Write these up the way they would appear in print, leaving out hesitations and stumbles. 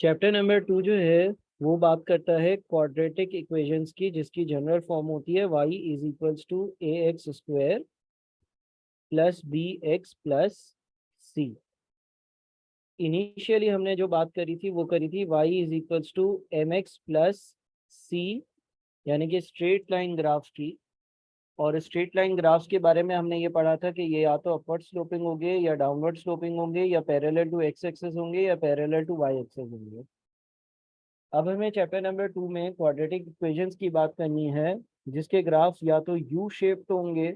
Chapter number 2 जो है वो बात करता है क्वाड्रेटिक इक्वेशंस की, जिसकी जनरल फॉर्म होती है y is equals to a x square plus b x plus c. Initially हमने जो बात करी थी वो करी थी y is equals to m x plus c, यानी कि स्ट्रेट लाइन ग्राफ की। और स्ट्रेट लाइन ग्राफ्स के बारे में हमने ये पढ़ा था कि ये या तो अपवर्ड स्लोपिंग होंगे या डाउनवर्ड स्लोपिंग होंगे या पैरेलल टू एक्स एक्सेस होंगे या पैरेलल टू वाई एक्सेस होंगे। अब हमें चैप्टर नंबर 2 में क्वाड्रेटिक इक्वेशंस की बात करनी है, जिसके ग्राफ या तो यू शेप्ड होंगे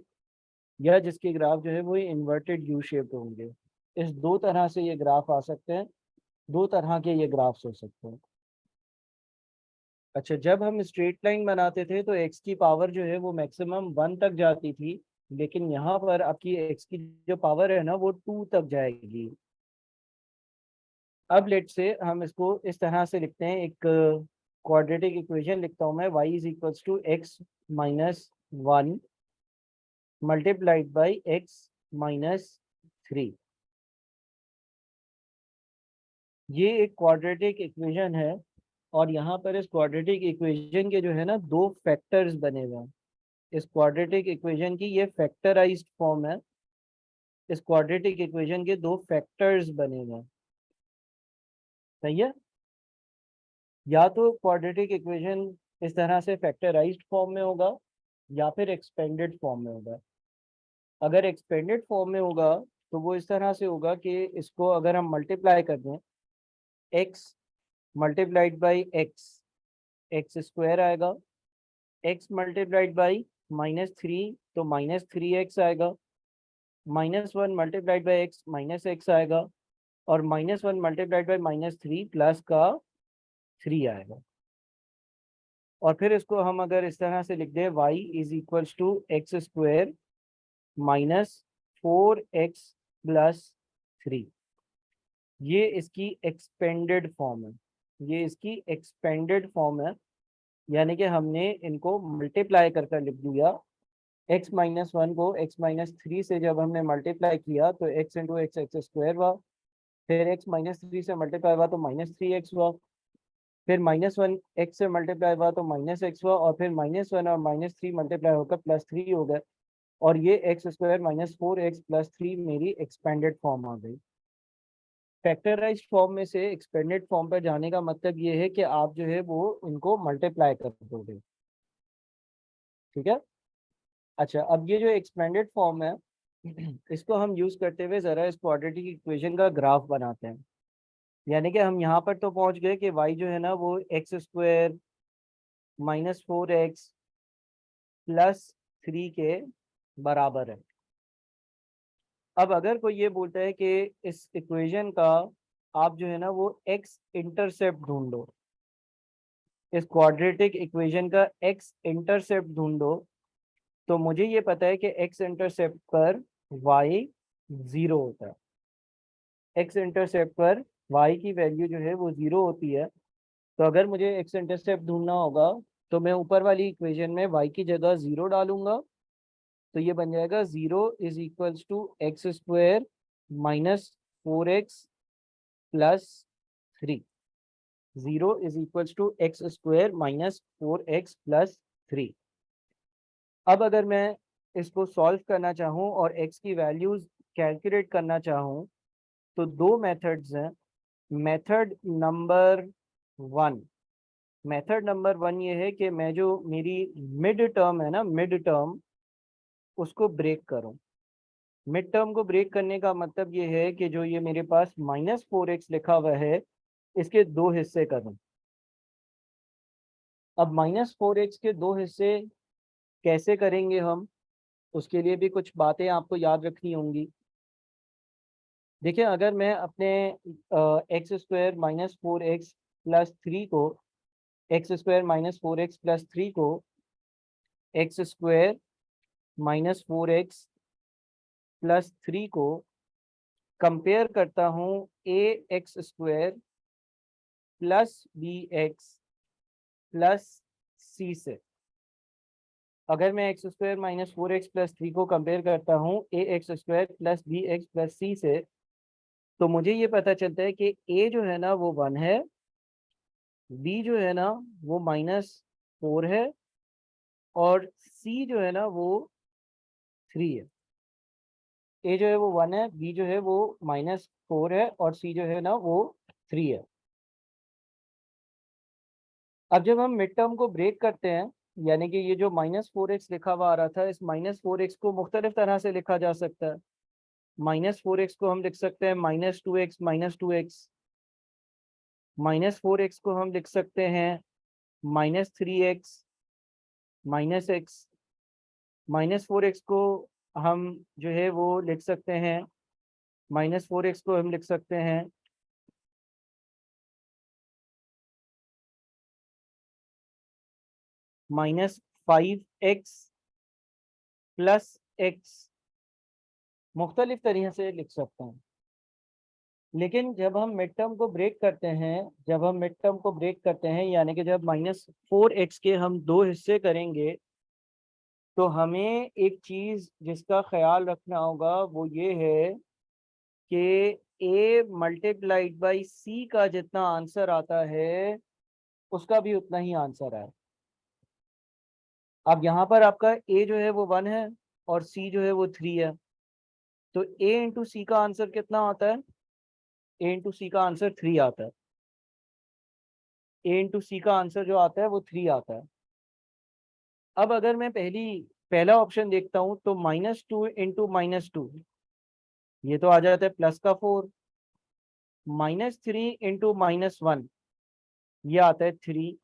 या जिसके ग्राफ जो है वो इन्वर्टेड यू शेप्ड होंगे। इस दो तरह से ये ग्राफ आ सकते हैं, दो तरह के ये ग्राफ्स हो सकते हैं। अच्छा, जब हम स्ट्रेट लाइन बनाते थे तो एक्स की पावर जो है वो मैक्सिमम 1 तक जाती थी, लेकिन यहाँ पर आपकी एक्स की जो पावर है ना वो 2 तक जाएगी। अब लेट से हम इसको इस तरह से लिखते हैं, एक क्वाड्रेटिक इक्वेशन लिखता हूँ मैं, y is equals to x minus 1 multiplied by x minus 3। ये एक क्वाड्रेटिक इक्वेशन है और यहाँ पर इस क्वाड्रेटिक इक्वेशन के जो है ना दो फैक्टर्स बने हुए हैं। इस क्वाड्रेटिक इक्वेशन की ये फैक्टराइज्ड फॉर्म है। इस क्वाड्रेटिक इक्वेशन के दो फैक्टर्स बने हुए हैं। सही है। या तो क्वाड्रेटिक इक्वेशन इस तरह से फैक्टराइज्ड फॉर्म में होगा या फिर एक्सपेंडेड फॉर्म में होगा। अगर एक्सपेंडेड फॉर्म में होगा तो वो इस तरह से होगा कि इसको अगर हम मल्टीप्लाई कर दें, x multiplied by x, x square आएगा। एक्स मल्टीप्लाइड बाई -3 तो -3x आएगा। -1 मल्टीप्लाइड बाई एक्स -x आएगा। और -1 मल्टीप्लाइड बाई -3 प्लस का 3 आएगा। और फिर इसको हम अगर इस तरह से लिख दें, y is equals to x square -4x plus 3। ये इसकी एक्सपेंडेड फॉर्म है। ये इसकी एक्सपेंडेड फॉर्म है, यानी कि हमने इनको मल्टीप्लाई कर कर लिख दिया। x-1 को x-3 से जब हमने मल्टीप्लाई किया तो x into x x square हुआ। फिर x-3 से मल्टीप्लाई हुआ तो -3x हुआ। फिर -1 x से मल्टीप्लाई हुआ तो -x हुआ। और फिर -1 और -3 मल्टीप्लाई होकर +3 हो गए। और ये एक्स स्क्वायर -4x प्लस 3 मेरी एक्सपेंडेड फॉर्म आ गई। फैक्टराइज्ड फॉर्म में से एक्सपेंडेड फॉर्म पर जाने का मतलब ये है कि आप जो है वो इनको मल्टीप्लाई कर दोगे। ठीक है। अच्छा, अब ये जो एक्सपेंडेड फॉर्म है इसको हम यूज करते हुए जरा इस क्वाड्रेटिक इक्वेशन का ग्राफ बनाते हैं। यानी कि हम यहाँ पर तो पहुंच गए कि y जो है ना वो एक्स स्क्वायर -4x प्लस 3 के बराबर है। अब अगर कोई ये बोलता है कि इस इक्वेशन का आप जो है ना वो x इंटरसेप्ट ढूंढो, इस क्वाड्रेटिक इक्वेशन का x इंटरसेप्ट ढूंढो, तो मुझे ये पता है कि x इंटरसेप्ट पर y 0 होता है। x इंटरसेप्ट पर y की वैल्यू जो है वो 0 होती है। तो अगर मुझे x इंटरसेप्ट ढूंढना होगा तो मैं ऊपर वाली इक्वेशन में y की जगह 0 डालूंगा। तो ये बन जाएगा 0 is equals to x square -4x plus 3। 0 is equals to x square -4x plus 3। अब अगर मैं इसको सॉल्व करना चाहूँ और x की वैल्यूज कैलकुलेट करना चाहूँ तो दो मेथड्स हैं। मेथड नंबर 1, मेथड नंबर 1 ये है कि मैं जो मेरी मिड टर्म है ना, मिड टर्म उसको ब्रेक करूं। मिड टर्म को ब्रेक करने का मतलब ये है कि जो ये मेरे पास -4x लिखा हुआ है इसके दो हिस्से करूं। अब -4x के दो हिस्से कैसे करेंगे हम, उसके लिए भी कुछ बातें आपको याद रखनी होंगी। देखिए, अगर मैं अपने एक्स स्क्वायर -4x प्लस 3 को, एक्स स्क्वायर -4x प्लस 3 को एक्स स्क्वायर -4x प्लस 3 को कंपेयर करता हूँ a x square plus b x plus c से। अगर मैं एक्स स्क्वायर -4x प्लस 3 को कंपेयर करता हूँ a x square plus b x plus c से, तो मुझे ये पता चलता है कि ए जो है ना वो 1 है बी जो है ना वो -4 है और सी जो है ना वो 3 है। ए जो है वो 1 है, बी जो है वो -4 है और सी जो है ना वो 3 है। अब जब हम मिड टर्म को ब्रेक करते हैं, यानी कि ये जो -4x लिखा हुआ आ रहा था, इस -4x को मुख्तलिफ तरह से लिखा जा सकता है। -4x को हम लिख सकते हैं -2x -2x। -4x को हम लिख सकते हैं -3x -x। -4x को हम जो है वो लिख सकते हैं, -4x को हम लिख सकते हैं -5x प्लस x। मुख्तलिफ तरीके से लिख सकते हैं। लेकिन जब हम मिड टर्म को ब्रेक करते हैं, जब हम मिड टर्म को ब्रेक करते हैं यानी कि जब -4x के हम दो हिस्से करेंगे, तो हमें एक चीज जिसका ख्याल रखना होगा वो ये है कि a मल्टीप्लाइड बाई c का जितना आंसर आता है उसका भी उतना ही आंसर है। अब यहाँ पर आपका a जो है वो 1 है और c जो है वो 3 है, तो a इंटू सी का आंसर कितना आता है? a इंटू सी का आंसर 3 आता है। a इंटू सी का आंसर जो आता है वो 3 आता है। अब अगर मैं पहला ऑप्शन देखता हूँ तो -2 इंटू -2, ये तो आ जाता है +4। -3 इंटू -1, ये आता है 3।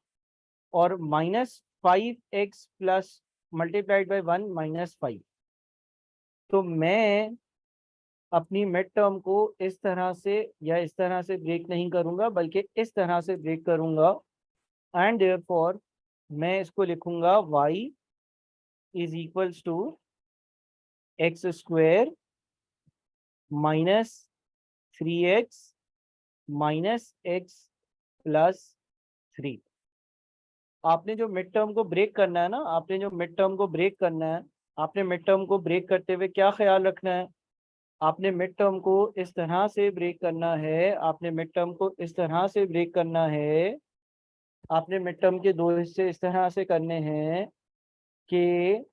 और -5x प्लस मल्टीप्लाइड बाई 1 -5। तो मैं अपनी मिड टर्म को इस तरह से या इस तरह से ब्रेक नहीं करूंगा, बल्कि इस तरह से ब्रेक करूंगा। एंड देयरफॉर मैं इसको लिखूंगा y is equals to x² -3x -x plus 3। आपने जो मिड टर्म को ब्रेक करना है ना, आपने जो मिड टर्म को ब्रेक करना है, आपने मिड टर्म को ब्रेक करते हुए क्या ख्याल रखना है? आपने मिड टर्म को इस तरह से ब्रेक करना है, आपने मिड टर्म को इस तरह से ब्रेक करना है, आपने मिड टर्म के दो हिस्से इस तरह से करने हैं कि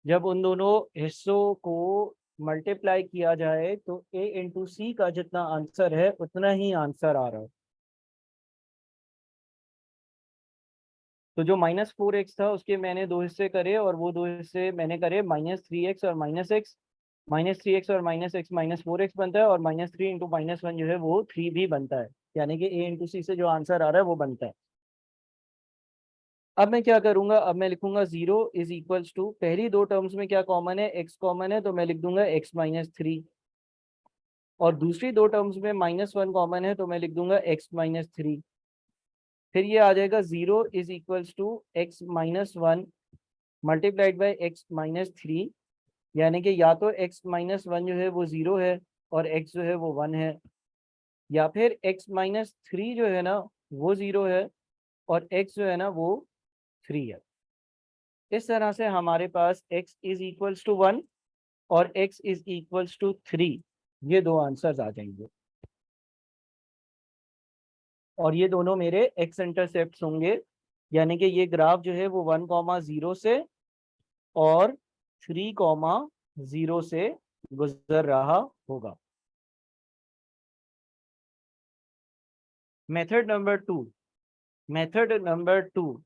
जब उन दोनों हिस्सों को मल्टीप्लाई किया जाए तो a इंटू सी का जितना आंसर है उतना ही आंसर आ रहा है। तो जो -4x था उसके मैंने दो हिस्से करे और वो दो हिस्से मैंने करे -3x और -x। -3x और -x -4x बनता है और -3 इंटू -1 जो है वो 3 भी बनता है, यानी कि a इंटू सी से जो आंसर आ रहा है वो बनता है। अब मैं क्या करूंगा, अब मैं लिखूंगा 0 इज इक्वल्स टू, पहली दो टर्म्स में क्या कॉमन है? x कॉमन है, तो मैं लिख दूंगा x -3। और दूसरी दो टर्म्स में -1 कॉमन है, तो मैं लिख दूंगा x -3। फिर ये आ जाएगा 0 is equals to x -1 multiplied by x -3, यानी कि या तो x -1 जो है वो 0 है और x जो है वो 1 है, या फिर x -3 जो है ना वो 0 है और x जो है ना वो 3 है। इस तरह से हमारे पास x इज इक्वल्स टू 1 और x इज इक्वल्स टू 3, ये दो आंसर्स आ जाएंगे। और ये दोनों मेरे x इंटरसेप्ट होंगे, यानी कि ये ग्राफ जो है वो 1,0 से और 3,0 से गुजर रहा होगा। मेथड नंबर 2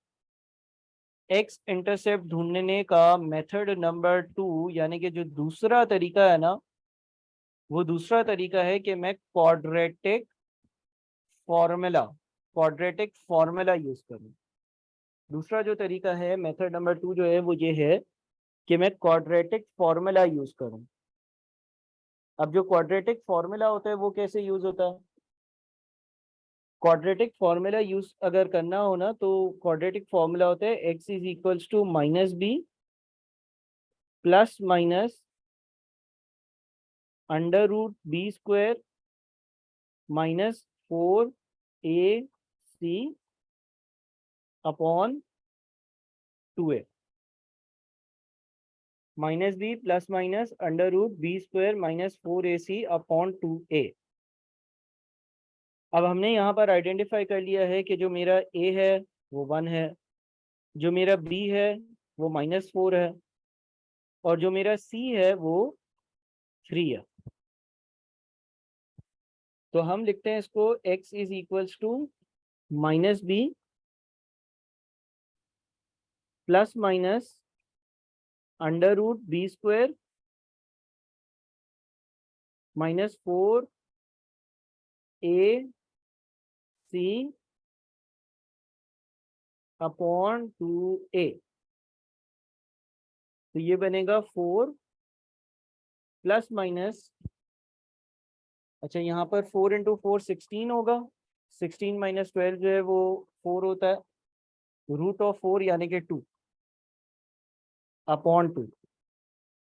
एक्स इंटरसेप्ट ढूंढने का मेथड नंबर 2, यानी कि जो दूसरा तरीका है ना, वो दूसरा तरीका है कि मैं क्वाड्रेटिक फॉर्मूला यूज करूं। दूसरा जो तरीका है मेथड नंबर 2 जो है वो ये है कि मैं क्वाड्रेटिक फॉर्मूला यूज करूं। अब जो क्वाड्रेटिक फॉर्मूला होता है वो कैसे यूज होता है? क्वाड्रेटिक फॉर्मूला यूज अगर करना हो ना, तो क्वाड्रेटिक फॉर्मूला होता है x is equals to -b plus minus √b² -4ac upon 2a। -b plus minus √b² -4ac upon 2a। अब हमने यहाँ पर आइडेंटिफाई कर लिया है कि जो मेरा ए है वो 1 है, जो मेरा बी है वो -4 है, और जो मेरा सी है वो 3 है। तो हम लिखते हैं इसको x is equals to -b plus minus √b² -4 ac upon 2a। तो ये बनेगा 4 प्लस माइनस, अच्छा यहाँ पर 4 इंटू 4 16 होगा, 16 माइनस 12 जो है वो 4 होता है, √4 यानी कि 2 अपॉन 2।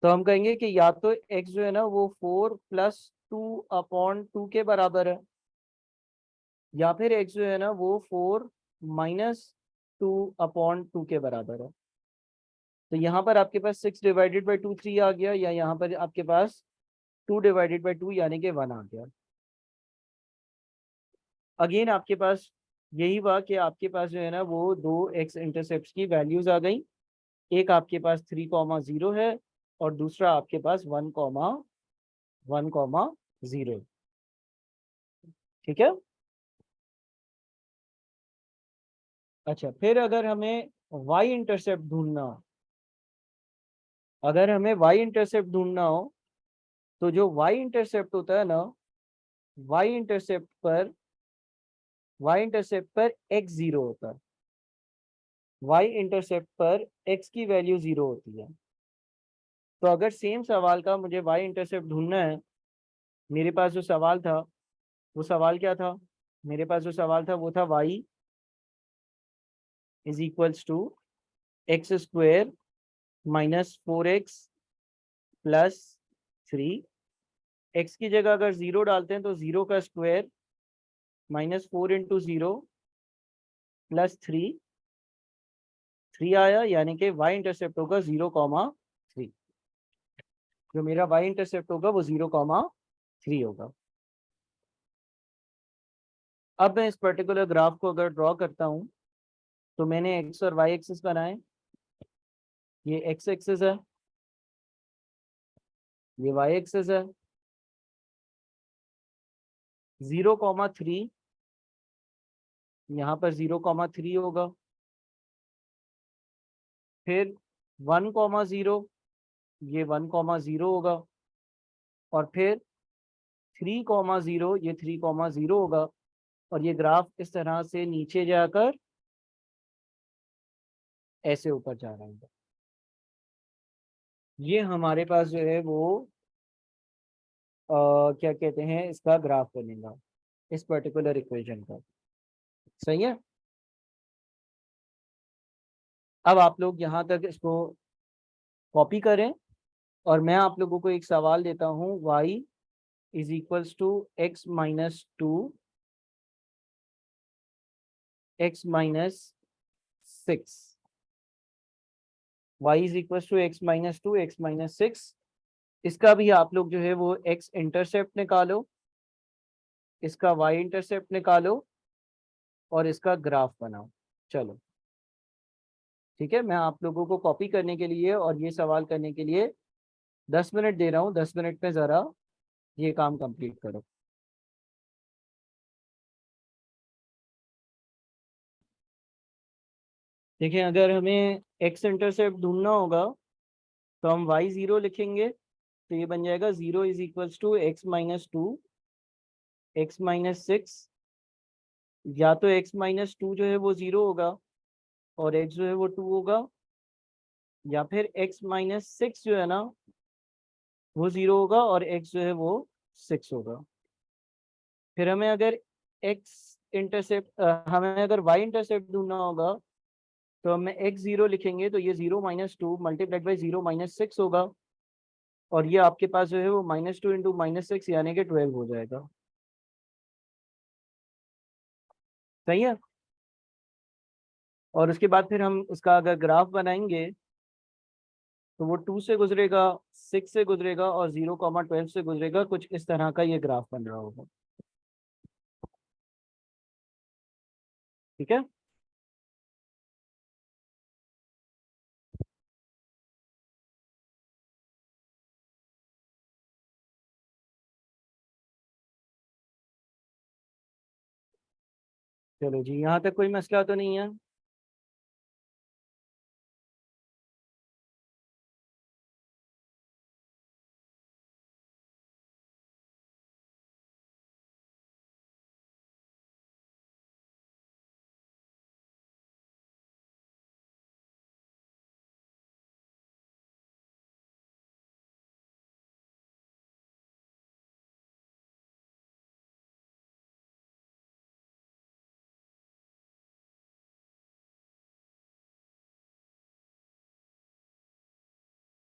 तो हम कहेंगे कि या तो x जो है ना वो 4 प्लस 2 अपॉन 2 के बराबर है, या फिर x जो है ना वो 4 माइनस 2 अपॉन 2 के बराबर है। तो यहाँ पर आपके पास 6 डिवाइडेड बाई 2 3 आ गया, या यहाँ पर आपके पास 2 डिवाइडेड बाई 2 यानी कि 1 आ गया। अगेन आपके पास यही हुआ कि आपके पास जो है ना वो दो एक्स इंटरसेप्ट की वैल्यूज आ गई, एक आपके पास 3,0 है और दूसरा आपके पास 1,1,0। ठीक है। अच्छा, फिर अगर हमें वाई इंटरसेप्ट ढूंढना हो, अगर हमें वाई इंटरसेप्ट ढूंढना हो तो जो वाई इंटरसेप्ट होता है ना, वाई इंटरसेप्ट पर एक्स 0 होता है, वाई इंटरसेप्ट पर एक्स की वैल्यू 0 होती है। तो अगर सेम सवाल का मुझे वाई इंटरसेप्ट ढूंढना है, मेरे पास जो सवाल था वो सवाल क्या था, मेरे पास जो सवाल था वो था y is equals to x² -4x plus 3। X की जगह अगर 0 डालते हैं तो 0 का स्क्वायर -4 इंटू 0 प्लस 3 आया, यानी कि वाई इंटरसेप्ट होगा 0,3। जो मेरा वाई इंटरसेप्ट होगा वो 0,3 होगा। अब मैं इस पर्टिकुलर ग्राफ को अगर ड्रॉ करता हूं तो मैंने एक्स और वाई एक्सिस बनाए, ये एक्स एक्सिस है, ये वाई एक्सिस है। 0,3 यहाँ पर 0,3 होगा, फिर 1,0 ये 1,0 होगा, और फिर 3,0 ये 3,0 होगा, और ये ग्राफ इस तरह से नीचे जाकर ऐसे ऊपर जा रहा है। ये हमारे पास जो है वो क्या कहते हैं, इसका ग्राफ बनेगा इस पर्टिकुलर इक्वेशन का। सही है। अब आप लोग यहाँ तक इसको कॉपी करें, और मैं आप लोगों को एक सवाल देता हूँ, y is equals to x-2 x-6, y is equals to x-2 x-6। इसका भी आप लोग जो है वो x इंटरसेप्ट निकालो, इसका y इंटरसेप्ट निकालो, और इसका ग्राफ बनाओ। चलो ठीक है, मैं आप लोगों को कॉपी करने के लिए और ये सवाल करने के लिए 10 मिनट दे रहा हूँ, 10 मिनट में ज़रा ये काम कंप्लीट करो। देखिए, अगर हमें x इंटरसेप्ट ढूंढना होगा तो हम y0 लिखेंगे, तो ये बन जाएगा 0 is equals to x-2 x-6। या तो x-2 जो है वो 0 होगा और x जो है वो 2 होगा, या फिर x-6 जो है ना वो 0 होगा और x जो है वो 6 होगा। फिर हमें अगर हमें अगर y इंटरसेप्ट ढूंढना होगा तो हमें x0 लिखेंगे, तो ये 0-2 मल्टीप्लाइड बाई 0-6 होगा, और ये आपके पास जो है वो -2 इंटू -6 यानी कि 12 हो जाएगा। सही है। और उसके बाद फिर हम उसका अगर ग्राफ बनाएंगे तो वो 2 से गुजरेगा, 6 से गुजरेगा और 0,12 से गुजरेगा, कुछ इस तरह का ये ग्राफ बन रहा होगा। ठीक है। चलो जी, यहाँ तक कोई मसला तो नहीं है।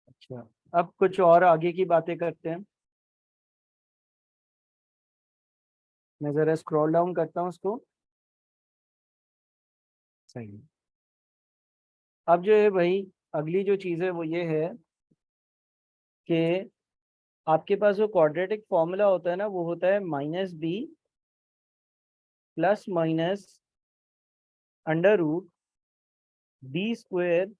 अच्छा, अब कुछ और आगे की बातें करते हैं। मैं जरा स्क्रॉल डाउन करता हूँ उसको। सही। अब जो है भाई, अगली जो चीज़ है वो ये है कि आपके पास जो क्वाड्रेटिक फॉर्मूला होता है ना, वो होता है -b plus minus under root b²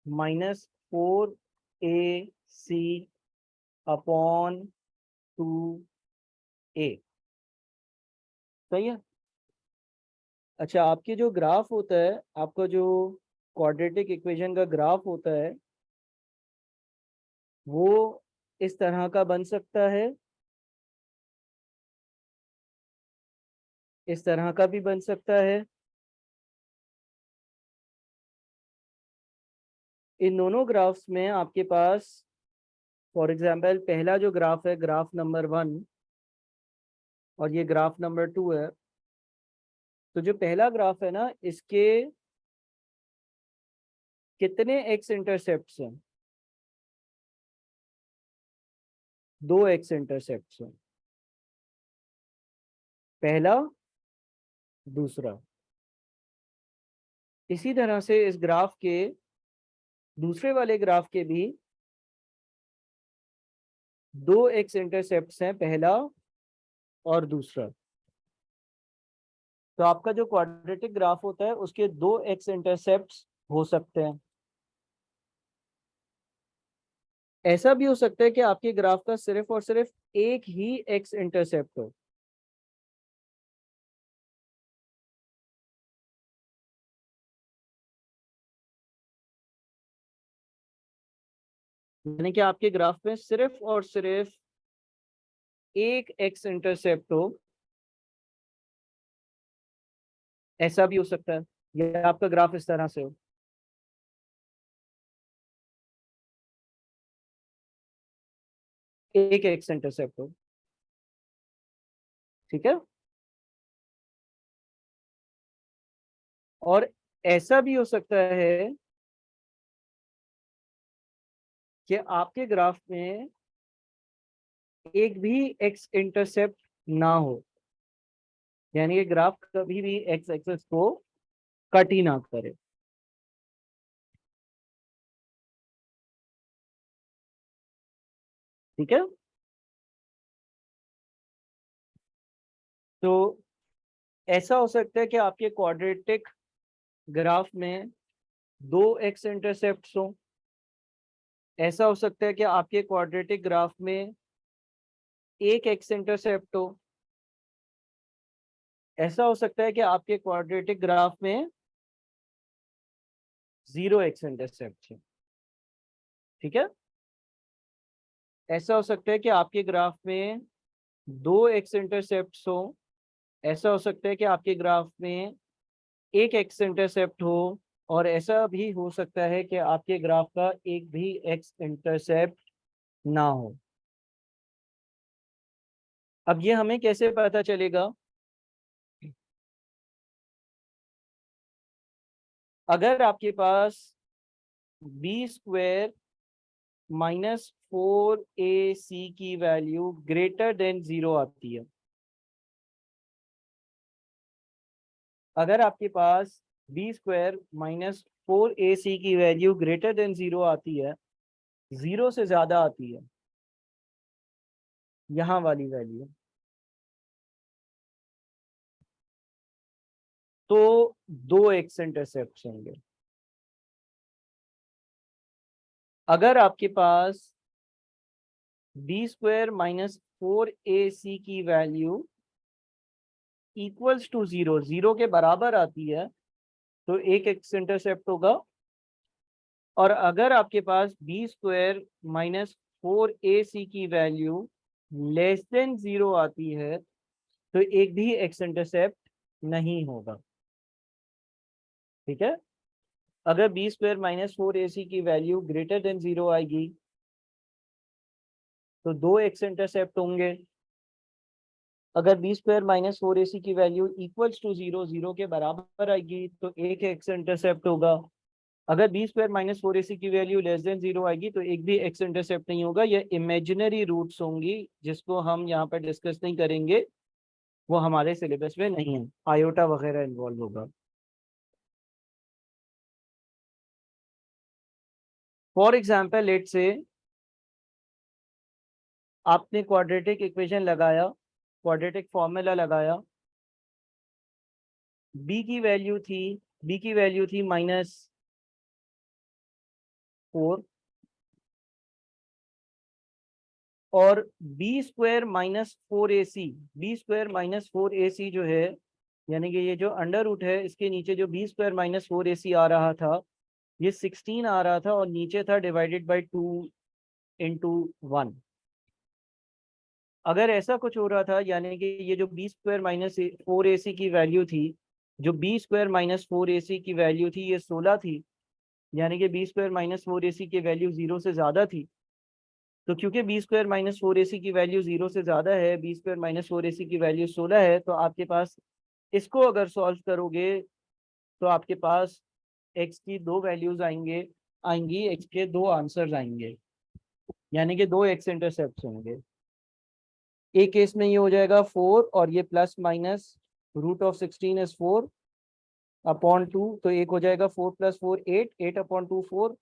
-4ac upon 2a। सही है। अच्छा, आपके जो ग्राफ होता है, आपका जो क्वाड्रेटिक इक्वेशन का ग्राफ होता है, वो इस तरह का बन सकता है, इस तरह का भी बन सकता है। इन दोनों ग्राफ्स में आपके पास, फॉर एग्जांपल, पहला जो ग्राफ है ग्राफ नंबर 1 और ये ग्राफ नंबर 2 है। तो जो पहला ग्राफ है ना, इसके कितने एक्स इंटरसेप्ट्स हैं? 2 एक्स इंटरसेप्ट्स हैं, पहला, दूसरा। इसी तरह से इस ग्राफ के दूसरे वाले ग्राफ के भी 2 एक्स इंटरसेप्ट्स हैं, पहला और दूसरा। तो आपका जो क्वाड्रेटिक ग्राफ होता है उसके 2 एक्स इंटरसेप्ट्स हो सकते हैं। ऐसा भी हो सकता है कि आपके ग्राफ का सिर्फ और सिर्फ एक ही एक्स इंटरसेप्ट हो। यानी कि आपके ग्राफ में सिर्फ और सिर्फ एक एक्स इंटरसेप्ट हो। ऐसा भी हो सकता है, या आपका ग्राफ इस तरह से हो, एक एक्स इंटरसेप्ट हो। ठीक है। और ऐसा भी हो सकता है कि आपके ग्राफ में एक भी एक्स इंटरसेप्ट ना हो, यानी ये ग्राफ कभी भी एक्स एक्सेस को कट ही ना करे। ठीक है। तो ऐसा हो सकता है कि आपके क्वाड्रेटिक ग्राफ में 2 एक्स इंटरसेप्ट्स हो। ऐसा हो सकता है कि आपके क्वाड्रेटिक ग्राफ में एक एक्स इंटरसेप्ट हो। ऐसा हो सकता है कि आपके क्वाड्रेटिक ग्राफ में 0 एक्स इंटरसेप्ट है। ठीक है। ऐसा हो सकता है कि आपके ग्राफ में 2 एक्स इंटरसेप्ट हो। ऐसा हो सकता है कि आपके ग्राफ में एक एक्स इंटरसेप्ट हो। और ऐसा भी हो सकता है कि आपके ग्राफ का एक भी एक्स इंटरसेप्ट ना हो। अब ये हमें कैसे पता चलेगा? अगर आपके पास b² -4ac की वैल्यू ग्रेटर देन 0 आती है, अगर आपके पास b² -4ac की वैल्यू ग्रेटर देन 0 आती है, 0 से ज्यादा आती है, यहाँ वाली वैल्यू, तो दो एक्स इंटरसेप्ट होंगे। अगर आपके पास बी स्क्वायर माइनस 4ac की value equals to zero, zero के बराबर आती है, तो एक एक्स इंटरसेप्ट होगा। और अगर आपके पास बी स्क्वायर माइनस 4ac की वैल्यू लेस देन जीरो आती है, तो एक भी एक्स इंटरसेप्ट नहीं होगा। ठीक है। अगर बी स्क्वायर माइनस 4ac की वैल्यू ग्रेटर देन जीरो आएगी तो दो एक्स इंटरसेप्ट होंगे। अगर बी स्क्वायर माइनस 4ac की value equals to zero, zero के बराबर आएगी, तो एक एक्स इंटरसेप्ट होगा। अगर बी स्क्वायर माइनस 4ac की वैल्यू लेस देन जीरो आएगी तो एक भी एक्स इंटरसेप्ट नहीं होगा। ये इमेजिनरी रूट्स होंगी जिसको हम यहाँ पर डिस्कस नहीं करेंगे, वो हमारे सिलेबस में नहीं है, आयोटा वगैरह इन्वॉल्व होगा। फॉर एग्जाम्पल लेट से आपने क्वाड्रेटिक इक्वेशन लगाया, क्वाड्रेटिक फॉर्मूला लगाया, बी की वैल्यू थी -4 और b square minus 4ac, b square minus 4ac जो है, यानी कि ये जो अंडर रूट है इसके नीचे जो बी स्क्वायर माइनस 4ac आ रहा था, ये 16 आ रहा था और नीचे था डिवाइडेड बाई 2 इंटू 1। अगर ऐसा कुछ हो रहा था, यानी कि ये जो बी स्क्वायर माइनस 4ac की वैल्यू थी, जो बी स्क्वायर माइनस 4ac की वैल्यू थी ये 16 थी, यानी कि बी स्क्वायर माइनस 4ac की वैल्यू जीरो से ज्यादा थी। तो क्योंकि बी स्क्वायर माइनस 4ac की वैल्यू जीरो से ज्यादा है, बी स्क्वायर माइनस 4ac की वैल्यू 16 है, तो आपके पास इसको अगर सॉल्व करोगे तो आपके पास एक्स की दो वैल्यूज आएंगी, एक्स के दो आंसर्स आएंगे, यानी कि दो एक्स इंटरसेप्ट होंगे। एक केस में ये हो जाएगा 4 और ये plus minus root of 16 is 4 upon 2, तो एक हो जाएगा 4 प्लस 4 8, 8 अपॉन 2 4,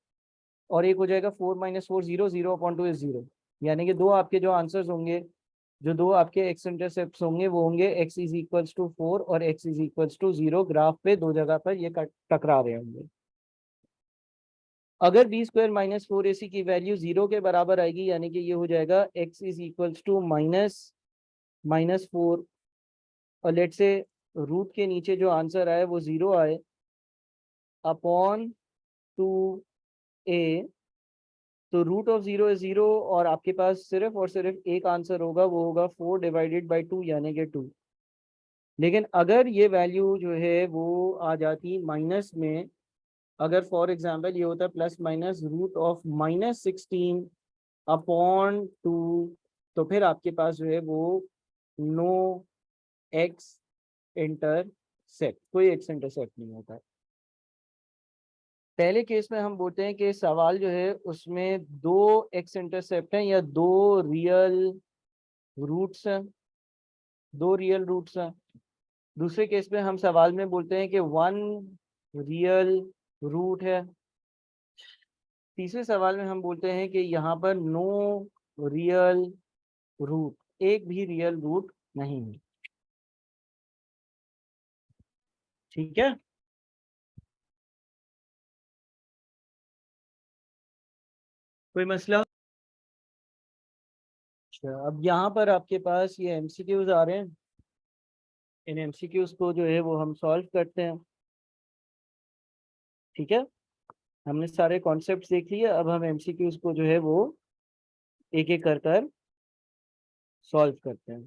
और एक हो जाएगा 4 माइनस 4 0, 0 अपॉन 2 इज 0। यानी कि दो आपके जो आंसर्स होंगे, जो दो आपके एक्स इंटरसेप्ट होंगे वो होंगे एक्स इज इक्वल्स टू 4 और x is equals to 0। Graph पे दो जगह पर ये टकरा रहे होंगे। अगर बी स्क्वायर माइनस 4ac की वैल्यू जीरो के बराबर आएगी, यानी कि ये हो जाएगा एक्स इज इक्वल्स टू -4, और लेट से रूट के नीचे जो आंसर आए वो जीरो आए, अपॉन 2a, तो रूट ऑफ जीरो है जीरो, और आपके पास सिर्फ और सिर्फ एक आंसर होगा, वो होगा 4 डिवाइडेड बाई 2 यानी कि 2। लेकिन अगर ये वैल्यू जो है वो आ जाती माइनस में, अगर फॉर एग्जांपल ये होता है plus minus root of -16 upon 2, तो फिर आपके पास जो है वो नो एक्स इंटरसेप्ट, कोई एक्स इंटरसेप्ट नहीं होता है। पहले केस में हम बोलते हैं कि सवाल जो है उसमें दो एक्स इंटरसेप्ट हैं या दो रियल रूट्स हैं, दो रियल रूट्स हैं। दूसरे केस में हम सवाल में बोलते हैं कि वन रियल रूट है। तीसरे सवाल में हम बोलते हैं कि यहाँ पर नो रियल रूट, एक भी रियल रूट नहीं है। ठीक है। कोई मसला? अच्छा, अब यहाँ पर आपके पास ये एमसीक्यूज आ रहे हैं, इन एमसीक्यूज को जो है वो हम सॉल्व करते हैं। ठीक है। हमने सारे कॉन्सेप्ट देख लिए, अब हम एमसीक्यूज को जो है वो एक एक कर कर सॉल्व करते हैं।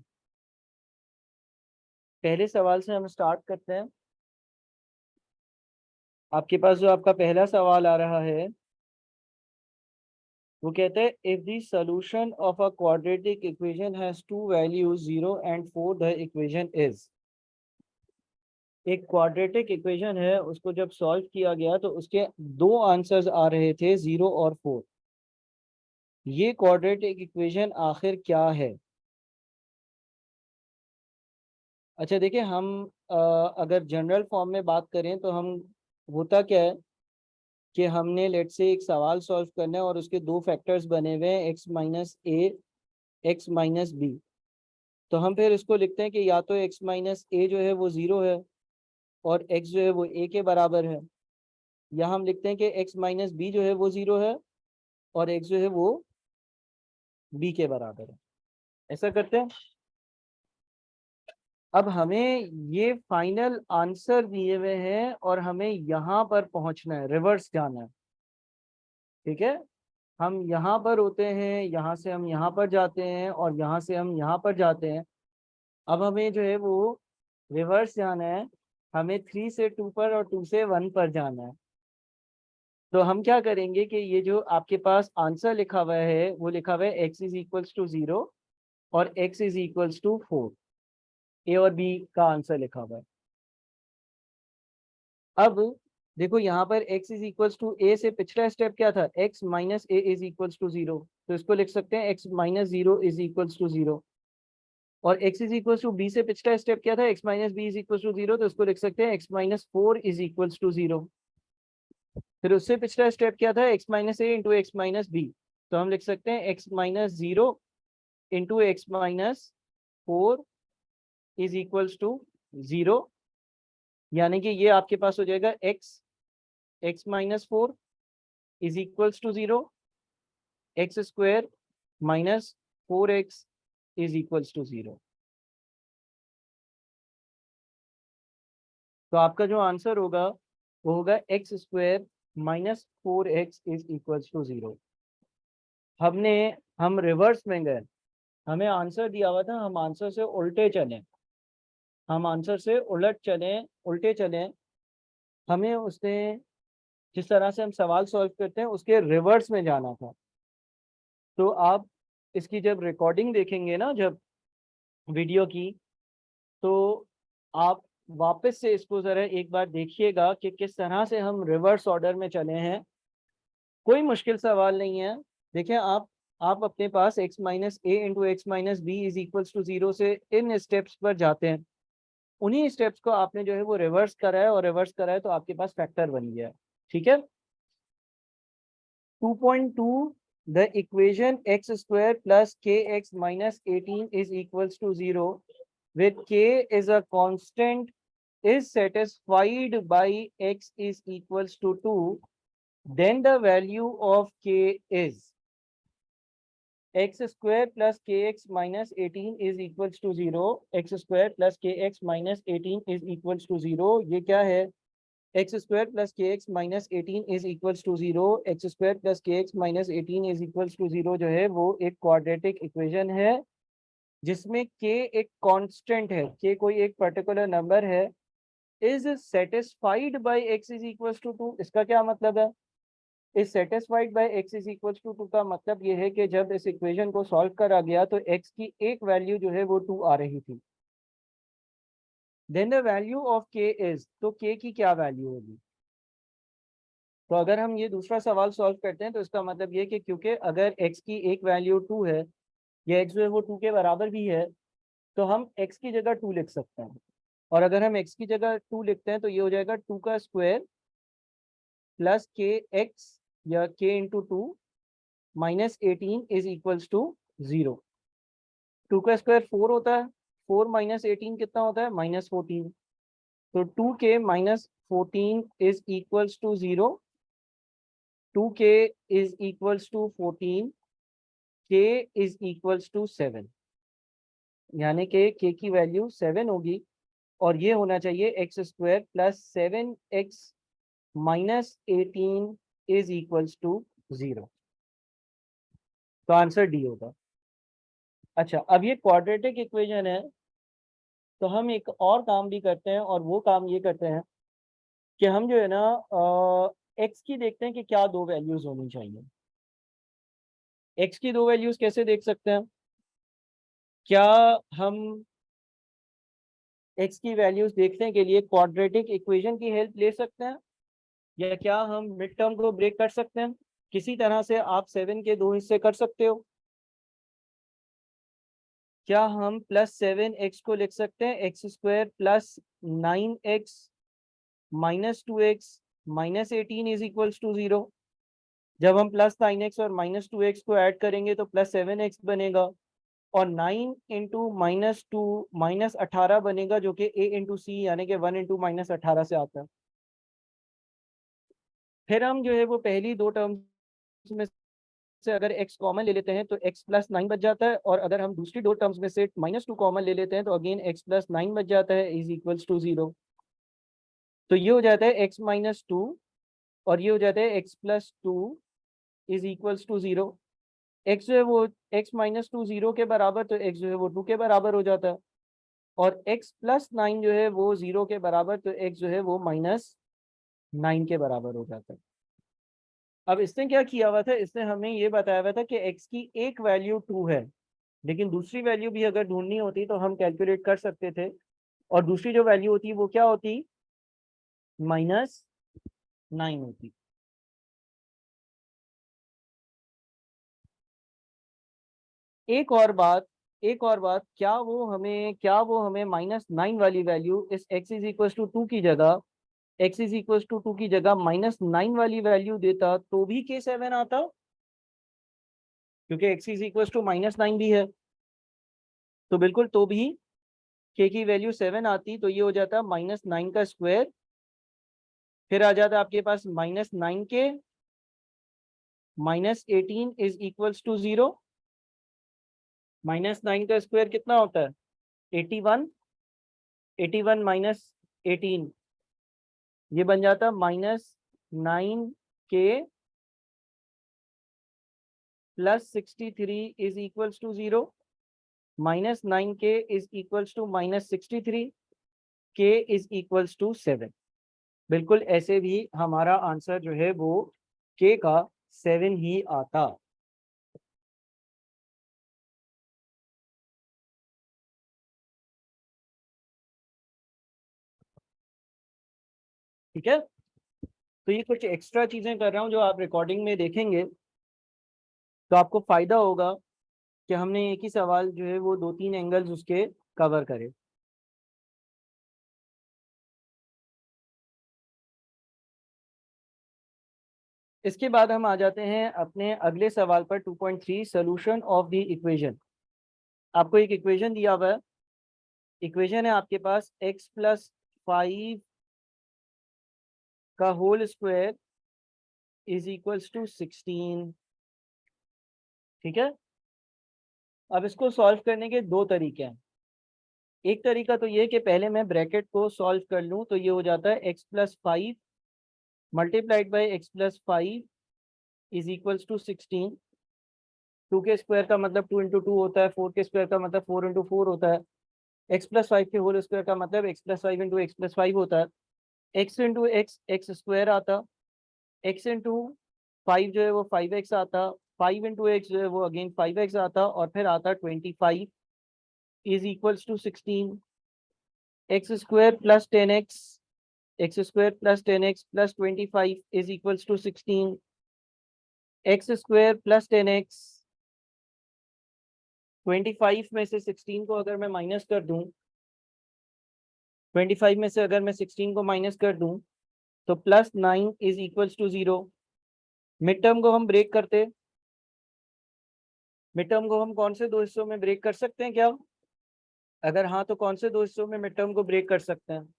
पहले सवाल से हम स्टार्ट करते हैं। आपके पास जो आपका पहला सवाल आ रहा है वो कहते हैं if the solution of a quadratic equation has to values 0 and 4 the equation is. एक क्वाड्रेटिक इक्वेशन है, उसको जब सॉल्व किया गया तो उसके दो आंसर्स आ रहे थे 0 और 4। ये क्वाड्रेटिक इक्वेशन आखिर क्या है? अच्छा देखिए, हम अगर जनरल फॉर्म में बात करें तो हम, होता क्या है कि हमने लेट से एक सवाल सॉल्व करना है और उसके दो फैक्टर्स बने हुए हैं एक्स माइनस ए, एक्स माइनस बी। तो हम फिर इसको लिखते हैं कि या तो एक्स माइनस ए जो है वो 0 है, और x जो है वो a के बराबर है। यहाँ हम लिखते हैं कि x माइनस बी जो है वो 0 है और x जो है वो b के बराबर है। ऐसा करते हैं। अब हमें ये फाइनल आंसर दिए हुए हैं और हमें यहाँ पर पहुंचना है, रिवर्स जाना है। ठीक है, हम यहाँ पर होते हैं, यहाँ से हम यहाँ पर जाते हैं और यहाँ से हम यहाँ पर जाते हैं। अब हमें जो है वो रिवर्स जाना है। हमें 3 से 2 पर और 2 से 1 पर जाना है। तो हम क्या करेंगे कि ये जो आपके पास आंसर लिखा हुआ है वो लिखा हुआ है एक्स इज इक्वल्स टू 0 और एक्स इज इक्वल्स टू 4। ए और बी का आंसर लिखा हुआ है। अब देखो यहाँ पर x is equals to a से पिछला स्टेप क्या था, x minus a is equals to 0। तो इसको लिख सकते हैं x minus 0 is equals to 0। और x is equals to b से पिछला स्टेप क्या था, x minus b is equals to 0। तो इसको लिख सकते हैं x minus 4 is equals to 0। फिर उससे पिछला स्टेप क्या था, x minus a into x minus b. तो हम लिख सकते हैं x minus 0 into x minus 4 is equals to 0। यानी कि ये आपके पास हो जाएगा x minus 4 is equals to 0, x square minus 4x is equals to 0। तो आपका जो आंसर होगा वो होगा x square minus 4x is equals to 0। हम रिवर्स में गए, हमें आंसर दिया हुआ था, हम आंसर से उल्टे चले, हम आंसर से उल्टे चले। हमें उसने जिस तरह से हम सवाल सॉल्व करते हैं उसके रिवर्स में जाना था। तो आप इसकी जब रिकॉर्डिंग देखेंगे ना, जब वीडियो की, तो आप वापस से इसको जरा एक बार देखिएगा कि किस तरह से हम रिवर्स ऑर्डर में चले हैं। कोई मुश्किल सवाल नहीं है। देखिए आप अपने पास x minus a into x minus b is equals to 0 से इन स्टेप्स पर जाते हैं। उन्हीं स्टेप्स को आपने जो है वो रिवर्स करा है, और रिवर्स करा है तो आपके पास फैक्टर बन गया है। ठीक है। 2.2 the equation x square plus kx minus 18 is equals to 0 with k is a constant is satisfied by x is equals to 2, then the value of k is x square plus kx minus 18 is equals to 0। x square plus kx minus 18 is equals to 0। ये क्या है, x square plus k x minus 18 is equals to 0। X square plus k x minus 18 is equals to 0 जो है वो एक quadratic equation है जिसमें के एक कांस्टेंट है, के कोई एक पर्टिकुलर नंबर है, is satisfied by x is equals to 2। इसका क्या मतलब है, is satisfied by x is equals to 2 का मतलब ये है कि जब इस इक्वेशन को सॉल्व करा गया तो एक्स की एक वैल्यू जो है वो 2 आ रही थी। देन द वैल्यू ऑफ के इज, तो के की क्या वैल्यू होगी। तो अगर हम ये दूसरा सवाल सॉल्व करते हैं तो इसका मतलब ये कि क्योंकि अगर x की एक वैल्यू 2 है या x जो है वो 2 के बराबर भी है, तो हम x की जगह 2 लिख सकते हैं। और अगर हम x की जगह 2 लिखते हैं तो ये हो जाएगा 2 का स्क्वायर प्लस के एक्स या k into 2 minus 18 is equals to 0। 2 का स्क्वायर 4 होता है, 4 माइनस 18 कितना होता है, माइनस 14। तो 2k minus 14 is equals to 0। 2k is equals to 14, k is equals to 7, यानी कि k की वैल्यू 7 होगी। और ये होना चाहिए x square plus 7x minus 18 is equals to 0। तो आंसर डी होगा। अच्छा, अब ये क्वाड्रेटिक इक्वेशन है, तो हम एक और काम भी करते हैं, और वो काम ये करते हैं कि हम जो है ना एक्स की देखते हैं कि क्या दो वैल्यूज होनी चाहिए। एक्स की दो वैल्यूज कैसे देख सकते हैं, क्या हम एक्स की वैल्यूज देखने के लिए क्वाड्रेटिक इक्वेशन की हेल्प ले सकते हैं, या क्या हम मिड टर्म को ब्रेक कर सकते हैं। किसी तरह से आप 7 के दो हिस्से कर सकते हो। क्या हम प्लस 7x को लिख सकते हैं x square plus 9x minus 2x minus 18 is equals to 0। जब हम प्लस 9x और माइनस 2x को ऐड करेंगे तो प्लस 7x बनेगा, और 9 इंटू -2 -18 बनेगा, जो कि a इंटू सी यानी कि 1 इंटू -18 से आता है। फिर हम जो है वो पहली दो टर्म्स में से अगर x कॉमन ले लेते हैं तो x प्लस 9 बच जाता है, और अगर हम दूसरी दो टर्म्स में से -2 कॉमन ले लेते हैं तो अगेन x प्लस 9 बच जाता है इज इक्वल्स टू 0। तो ये हो जाता है x -2 और ये हो जाता है x plus 2 is equals to 0। x जो है वो x -2 0 के बराबर, तो x जो है वो 2 के बराबर हो जाता है, और x प्लस 9 जो है वो 0 के बराबर, तो x जो है वो -9 के बराबर हो जाता है। अब इसने क्या किया हुआ था, इसने हमें ये बताया हुआ था कि x की एक वैल्यू 2 है, लेकिन दूसरी वैल्यू भी अगर ढूंढनी होती तो हम कैलकुलेट कर सकते थे, और दूसरी जो वैल्यू होती वो क्या होती, -9 होती। एक और बात, क्या वो हमें -9 वाली वैल्यू इस x इज इक्वल टू 2 की जगह, -9 वाली वैल्यू देता तो भी K7 आता, क्योंकि x इज इक्वल टू -9 भी है, तो बिल्कुल तो भी k की वैल्यू 7 आती, तो ये हो जाता -9 का स्क्वायर, फिर आ जाता आपके पास -9 के -18 इज इक्वल्स टू 0। -9 का स्क्वायर कितना होता है, 81, 81 -18, ये बन जाता -9 के प्लस 63 इज इक्वल्स टू 0। -9 के इज इक्वल्स टू -63, के इज इक्वल्स टू 7। बिल्कुल ऐसे भी हमारा आंसर जो है वो के का 7 ही आता। ठीक है, तो ये कुछ एक्स्ट्रा चीजें कर रहा हूँ जो आप रिकॉर्डिंग में देखेंगे तो आपको फायदा होगा कि हमने एक ही सवाल जो है वो 2-3 एंगल्स उसके कवर करे। इसके बाद हम आ जाते हैं अपने अगले सवाल पर, 2.3 सोल्यूशन ऑफ द इक्वेशन। आपको एक इक्वेशन दिया हुआ है, इक्वेशन है आपके पास x प्लस 5 का whole square is equals to 16। ठीक है, अब इसको सॉल्व करने के दो तरीके हैं। एक तरीका तो ये कि पहले मैं ब्रैकेट को सॉल्व कर लूं, तो ये हो जाता है x plus 5 multiplied by x plus 5 is equals to 16। 2 के स्क्वायर का मतलब 2 इंटू 2 होता है, 4 के स्क्वायर का मतलब 4 इंटू 4 होता है, एक्स प्लस 5 के होल स्क्वायर का मतलब x plus 5 into x plus 5 होता है। X into x x square आता, एक्स इंटू 5 जो है वो 5x आता, 5 इंटू एक्स जो है वो अगेन 5x आता, और फिर आता 25 is equals to 16। X square plus 10x, x square plus 10x plus 25 is equals to 16। X square plus 10x, 25 में से 16 को अगर मैं माइनस कर दूं, 25 में से अगर मैं 16 को माइनस कर दूं तो +9 is equals to 0। Mid term को हम ब्रेक करते, मिड टर्म को हम कौन से दो हिस्सों में ब्रेक कर सकते हैं क्या, अगर हाँ तो कौन से दो हिस्सों में मिड टर्म को ब्रेक कर सकते हैं?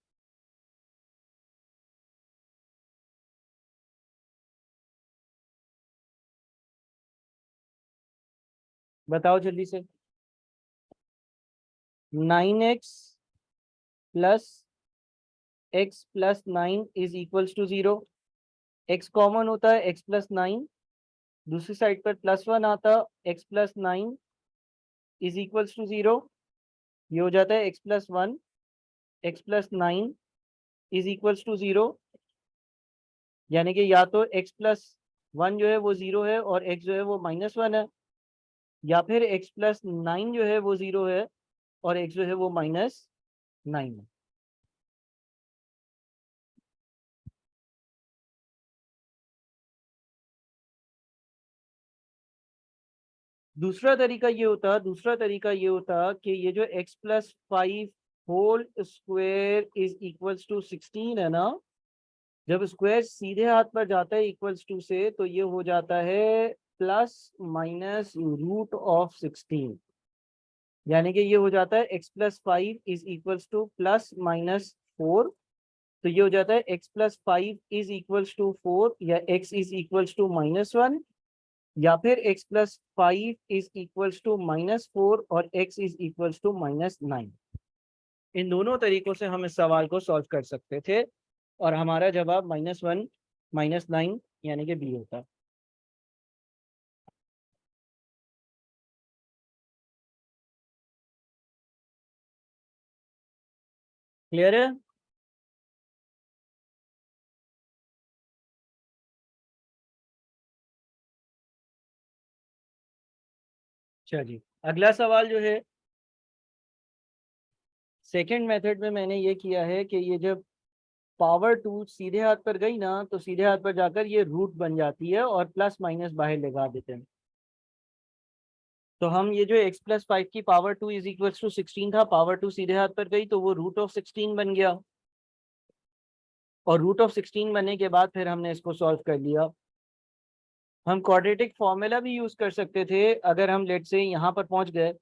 बताओ जल्दी से। 9x plus x plus 9 is equals to 0। X common होता है, एक्स प्लस 9, दूसरी साइड पर +1 आता, x plus 9 is equals to 0। ये हो जाता है x plus 1 x plus 9 is equals to 0, यानी कि या तो एक्स प्लस 1 जो है वो 0 है और एक्स जो है वो -1 है, या फिर एक्स प्लस 9 जो है वो 0 है और एक्स जो है वो -9 है। दूसरा तरीका ये होता कि ये जो x plus 5 whole square is equals to 16 है ना, जब स्क्वायर सीधे हाथ पर जाता है इक्वल्स टू से, तो ये हो जाता है +- √16। यानी कि ये हो जाता है x plus five is equals to plus minus four. तो ये हो जाता है x plus five is equals to four, या x is equals to minus one, या फिर x plus five is equals to minus four और x is equals to minus nine. इन दोनों तरीकों से हम इस सवाल को सॉल्व कर सकते थे और हमारा जवाब माइनस वन माइनस नाइन यानी कि बी होता। क्लियर है? अच्छा जी, अगला सवाल जो है सेकंड मेथड में मैंने ये किया है कि ये जब पावर टू सीधे हाथ पर गई ना तो सीधे हाथ पर जाकर ये रूट बन जाती है और प्लस माइनस बाहर लगा देते हैं। तो हम ये जो एक्स प्लस फाइव की power to is equal to sixteen था, पावर टू सीधे हाथ पर गई तो वो रूट ऑफ सिक्सटीन बन गया, और रूट ऑफ सिक्सटीन बनने के बाद फिर हमने इसको सॉल्व कर लिया। हम क्वाड्रेटिक फॉर्मूला भी यूज कर सकते थे अगर हम लेट से यहाँ पर पहुंच गए,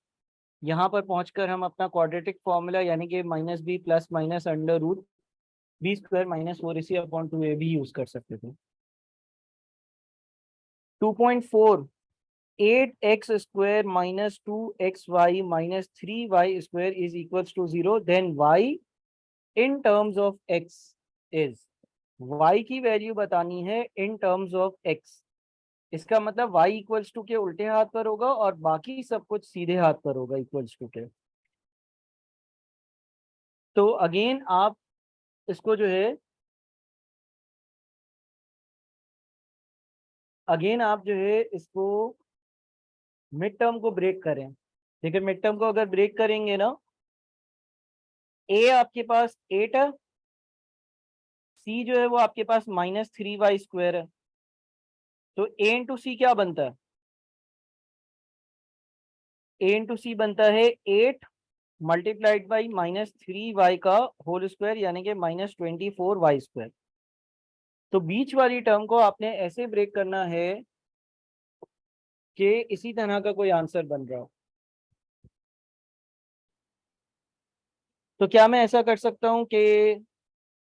यहाँ पर पहुंचकर हम अपना क्वाड्रेटिक फॉर्मूला यानी कि minus b plus minus under root b square minus four ac upon two a भी यूज कर सकते थे। 2.4 8x square minus 2xy minus 3y square is equals to 0, then y in terms of x is, y की value बतानी है in terms of x। इसका मतलब y equals to के उल्टे हाथ पर होगा और बाकी सब कुछ सीधे हाथ पर होगा इक्वल्स टू के। तो अगेन आप इसको जो है अगेन आप जो है इसको मिड टर्म को ब्रेक करें। ठीक है, मिड टर्म को अगर ब्रेक करेंगे ना, ए आपके पास 8 है, सी जो है वो आपके पास माइनस थ्री वाई स्क्वायर है, तो ए इंटू सी क्या बनता है? ए इंटू सी बनता है 8 multiplied by minus three y का होल स्क्वायर यानी कि माइनस 24 वाई स्क्वायर। तो बीच वाली टर्म को आपने ऐसे ब्रेक करना है कि इसी तरह का कोई आंसर बन रहा हो। तो क्या मैं ऐसा कर सकता हूं कि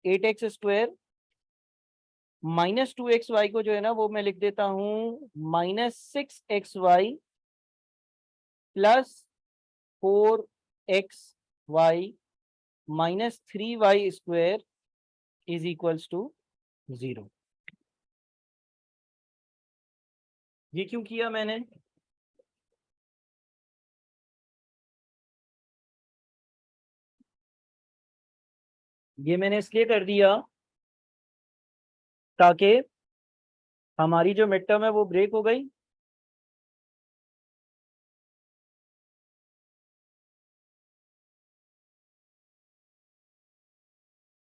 8x स्क्वायर माइनस 2xy को जो है ना वो मैं लिख देता हूं -6xy plus 4xy minus 3y square is equals to 0। ये क्यों किया मैंने? ये मैंने इसलिए कर दिया ताकि हमारी जो मिड टर्म है वो ब्रेक हो गई,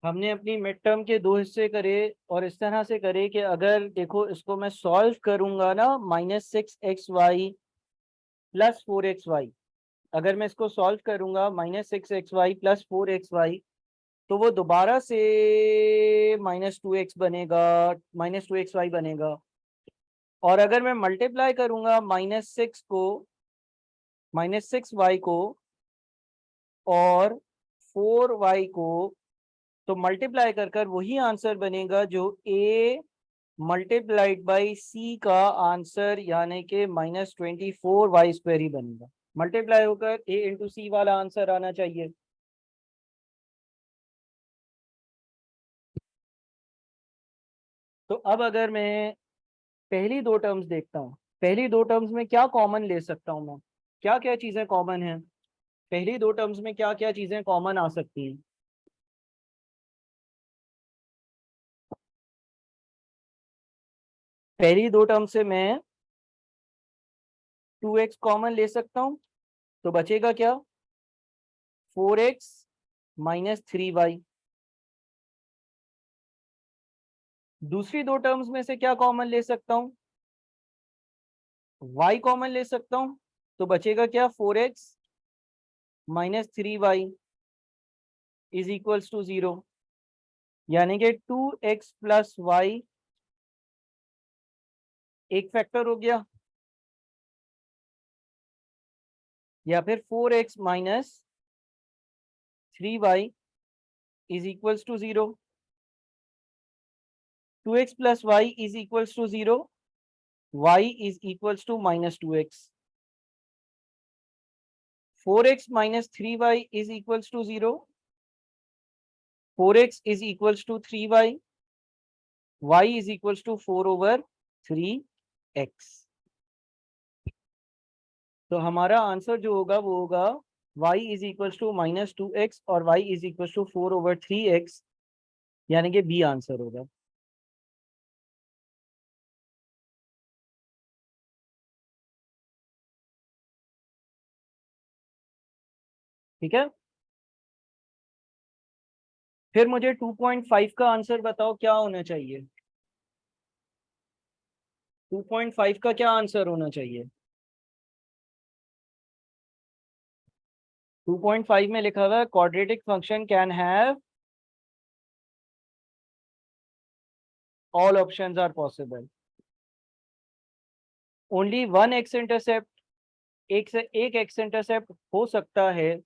हमने अपनी मिड टर्म के दो हिस्से करे और इस तरह से करे कि अगर देखो इसको मैं सॉल्व करूंगा ना -6xy प्लस 4xy, अगर मैं इसको सॉल्व करूंगा -6xy प्लस 4xy तो वो दोबारा से -2x बनेगा, -2xy बनेगा। और अगर मैं मल्टीप्लाई करूंगा -6 को और 4y को, तो मल्टीप्लाई कर कर वही आंसर बनेगा जो a मल्टीप्लाइड बाई सी का आंसर यानी कि -24 वाई स्क्वायर ही बनेगा। मल्टीप्लाई होकर a इंटू सी वाला आंसर आना चाहिए। तो अब अगर मैं पहली दो टर्म्स देखता हूँ, पहली दो टर्म्स में क्या कॉमन ले सकता हूँ मैं? क्या क्या चीजें कॉमन हैं पहली दो टर्म्स में? क्या क्या चीजें कॉमन आ सकती हैं? पहली दो टर्म से मैं 2x कॉमन ले सकता हूँ, तो बचेगा क्या? 4x minus 3y। दूसरी दो टर्म्स में से क्या कॉमन ले सकता हूँ? y कॉमन ले सकता हूँ, तो बचेगा क्या? 4x minus 3y is equals to 0, यानी कि 2x प्लस वाई एक फैक्टर हो गया, या फिर 4x minus 3y is equals to 0, 2x plus y is equals to 0, y is equals to minus 2x, 4x minus 3y is equals to 0, 4x is equals to 3y, y is equals to 4 over 3x। तो हमारा आंसर जो होगा वो होगा y is equals to minus 2x और y is equals to 4 over 3x, यानी कि बी आंसर होगा। ठीक है, फिर मुझे 2.5 का आंसर बताओ क्या होना चाहिए। 2.5 का क्या आंसर होना चाहिए। 2.5 में लिखा हुआ है quadratic function can have all options are possible, only one x intercept, एक से एक एक्स इंटरसेप्ट हो सकता है,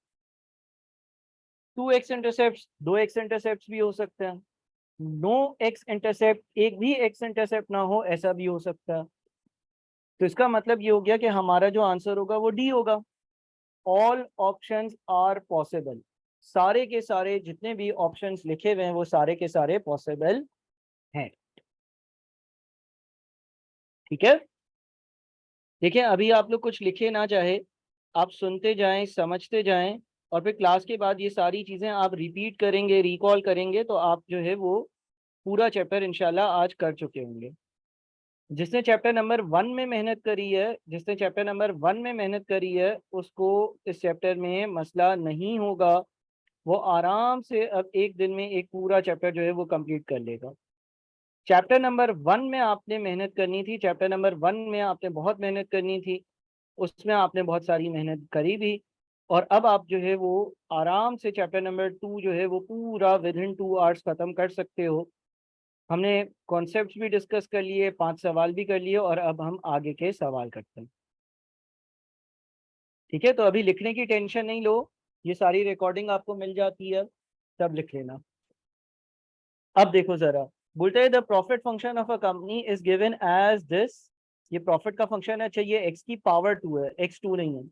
2x इंटरसेप्ट, 2x इंटरसेप्ट भी हो सकते हैं, नो एक्स इंटरसेप्ट, एक भी एक्स इंटरसेप्ट ना हो ऐसा भी हो सकता है। तो इसका मतलब ये हो गया कि हमारा जो आंसर होगा वो डी होगा, ऑल ऑप्शंस आर पॉसिबल, सारे के सारे जितने भी ऑप्शंस लिखे हुए हैं वो सारे के सारे पॉसिबल हैं। ठीक है, देखिए अभी आप लोग कुछ लिखे ना चाहे, आप सुनते जाएं, समझते जाएं, और फिर क्लास के बाद ये सारी चीजें आप रिपीट करेंगे, रिकॉल करेंगे, तो आप जो है वो पूरा चैप्टर इंशाल्लाह आज कर चुके होंगे। जिसने चैप्टर नंबर 1 में मेहनत करी है, जिसने चैप्टर नंबर 1 में मेहनत करी है, उसको इस चैप्टर में मसला नहीं होगा, वो आराम से अब एक दिन में एक पूरा चैप्टर जो है वो कंप्लीट कर लेगा। चैप्टर नंबर 1 में आपने मेहनत करनी थी, चैप्टर नंबर 1 में आपने बहुत मेहनत करनी थी, उसमें आपने बहुत सारी मेहनत करी भी, और अब आप जो है वो आराम से चैप्टर नंबर 2 जो है वो पूरा विद इन 2 आवर्स खत्म कर सकते हो। हमने कॉन्सेप्ट्स भी डिस्कस कर लिए, 5 सवाल भी कर लिए, और अब हम आगे के सवाल करते हैं। ठीक है, तो अभी लिखने की टेंशन नहीं लो, ये सारी रिकॉर्डिंग आपको मिल जाती है, तब लिख लेना। अब देखो जरा, बोलते हैं the profit function of a company is given as this, ये प्रॉफिट का फंक्शन है, चाहिए x की पावर 2 है, x2 नहीं है।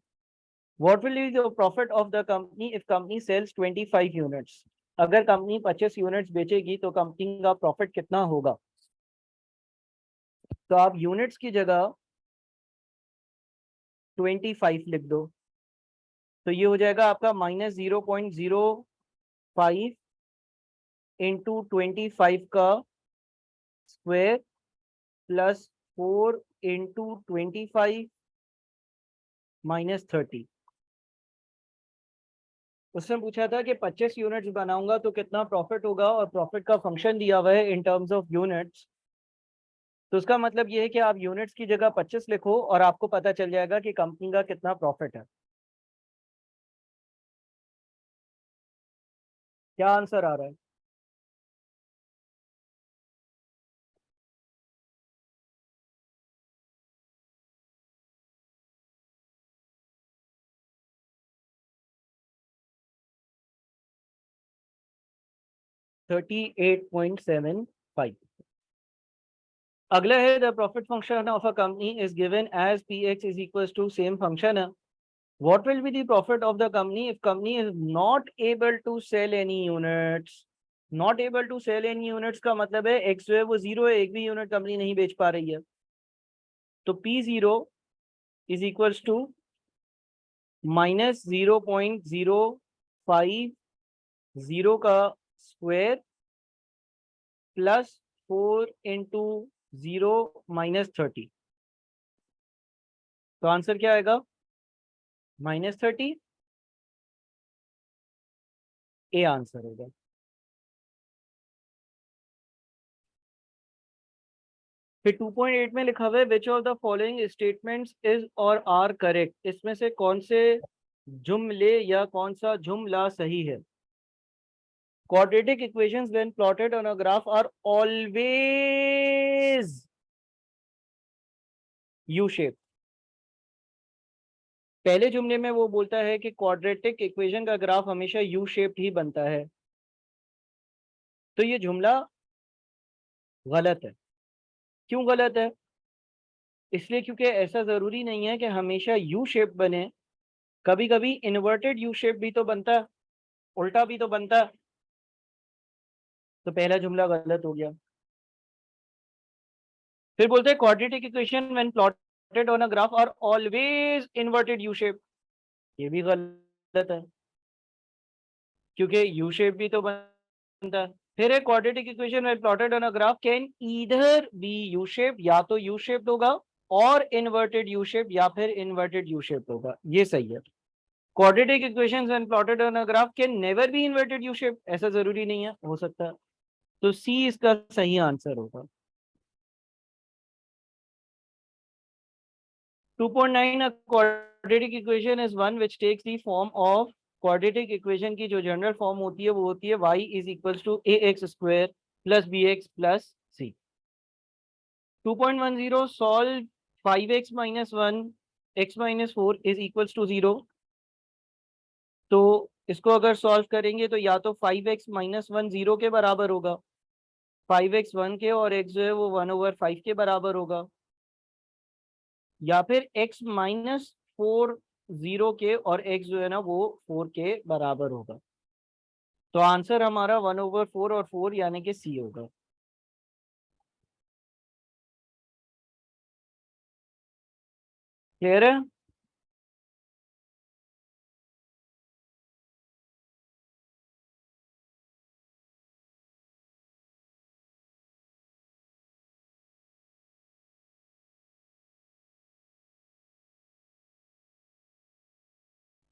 What will be the profit of the company if company sells 25 units, अगर कंपनी 25 यूनिट्स बेचेगी तो कंपनी का प्रॉफिट कितना होगा। तो आप यूनिट्स की जगह 25 लिख दो, तो ये हो जाएगा आपका -0.05 इंटू 25 का स्क्वायर प्लस 4 इंटू 25 -30। उसने पूछा था कि 25 यूनिट्स बनाऊंगा तो कितना प्रॉफिट होगा, और प्रॉफिट का फंक्शन दिया हुआ है इन टर्म्स ऑफ यूनिट्स। तो उसका मतलब ये है कि आप यूनिट्स की जगह 25 लिखो और आपको पता चल जाएगा कि कंपनी का कितना प्रॉफिट है। क्या आंसर आ रहा है। 38.75। अगला है the profit function of a company is given as p x is equal to, same function है, what will be the profit of the company if company is not able to sell any units. Not able to sell any units का मतलब है x जो है वो zero है, एक भी यूनिट कंपनी नहीं बेच पा रही है, तो p zero is equals to -0.050 का स्क्वायर प्लस 4 इंटू 0 -30। तो आंसर क्या आएगा, -30, ए आंसर होगा। फिर 2.8 में लिखा हुआ है which of the following statements is और आर करेक्ट, इसमें से कौन से जुमले या कौन सा जुमला सही है। quadratic equations when plotted on a graph are always u shape, पहले जुमले में वो बोलता है कि क्वाड्रेटिक इक्वेशन का ग्राफ हमेशा यू शेप्ड ही बनता है, तो ये जुमला गलत है। क्यों गलत है? इसलिए क्योंकि ऐसा जरूरी नहीं है कि हमेशा यू शेप बने, कभी कभी इन्वर्टेड यू शेप भी तो बनता है, उल्टा भी तो बनता है। तो पहला जुमला गलत हो गया। फिर बोलते हैं quadratic equation when plotted on a graph are always inverted U shape. ये भी गलत है, क्योंकि यू शेप भी तो बनता है। फिर एक quadratic equation when plotted on a graph can either be U shape, या तो यू शेप्ड होगा, और इन्वर्टेड यू शेप, या फिर इन्वर्टेड यू शेप होगा। ये सही है। Quadratic equations when plotted on a graph can never B inverted U shape, ऐसा जरूरी नहीं है, हो सकता है। तो सी इसका सही आंसर होगा। 2.9 a quadratic equation is one which takes the form of quadratic equation की जो जनरल फॉर्म होती है वो होती है y is equals to ax square plus bx plus c। 2.10 solve 5x minus 1 x minus 4 is equals to 0। तो इसको अगर सॉल्व करेंगे तो या तो 5x माइनस 1 0 के बराबर होगा, 5x 1 के, और x जो है वो 1/5 के बराबर होगा, या फिर x माइनस 4 0 के और x जो है ना वो 4 के बराबर होगा। तो आंसर हमारा 1/4 और 4 यानी कि सी होगा। क्लियर है?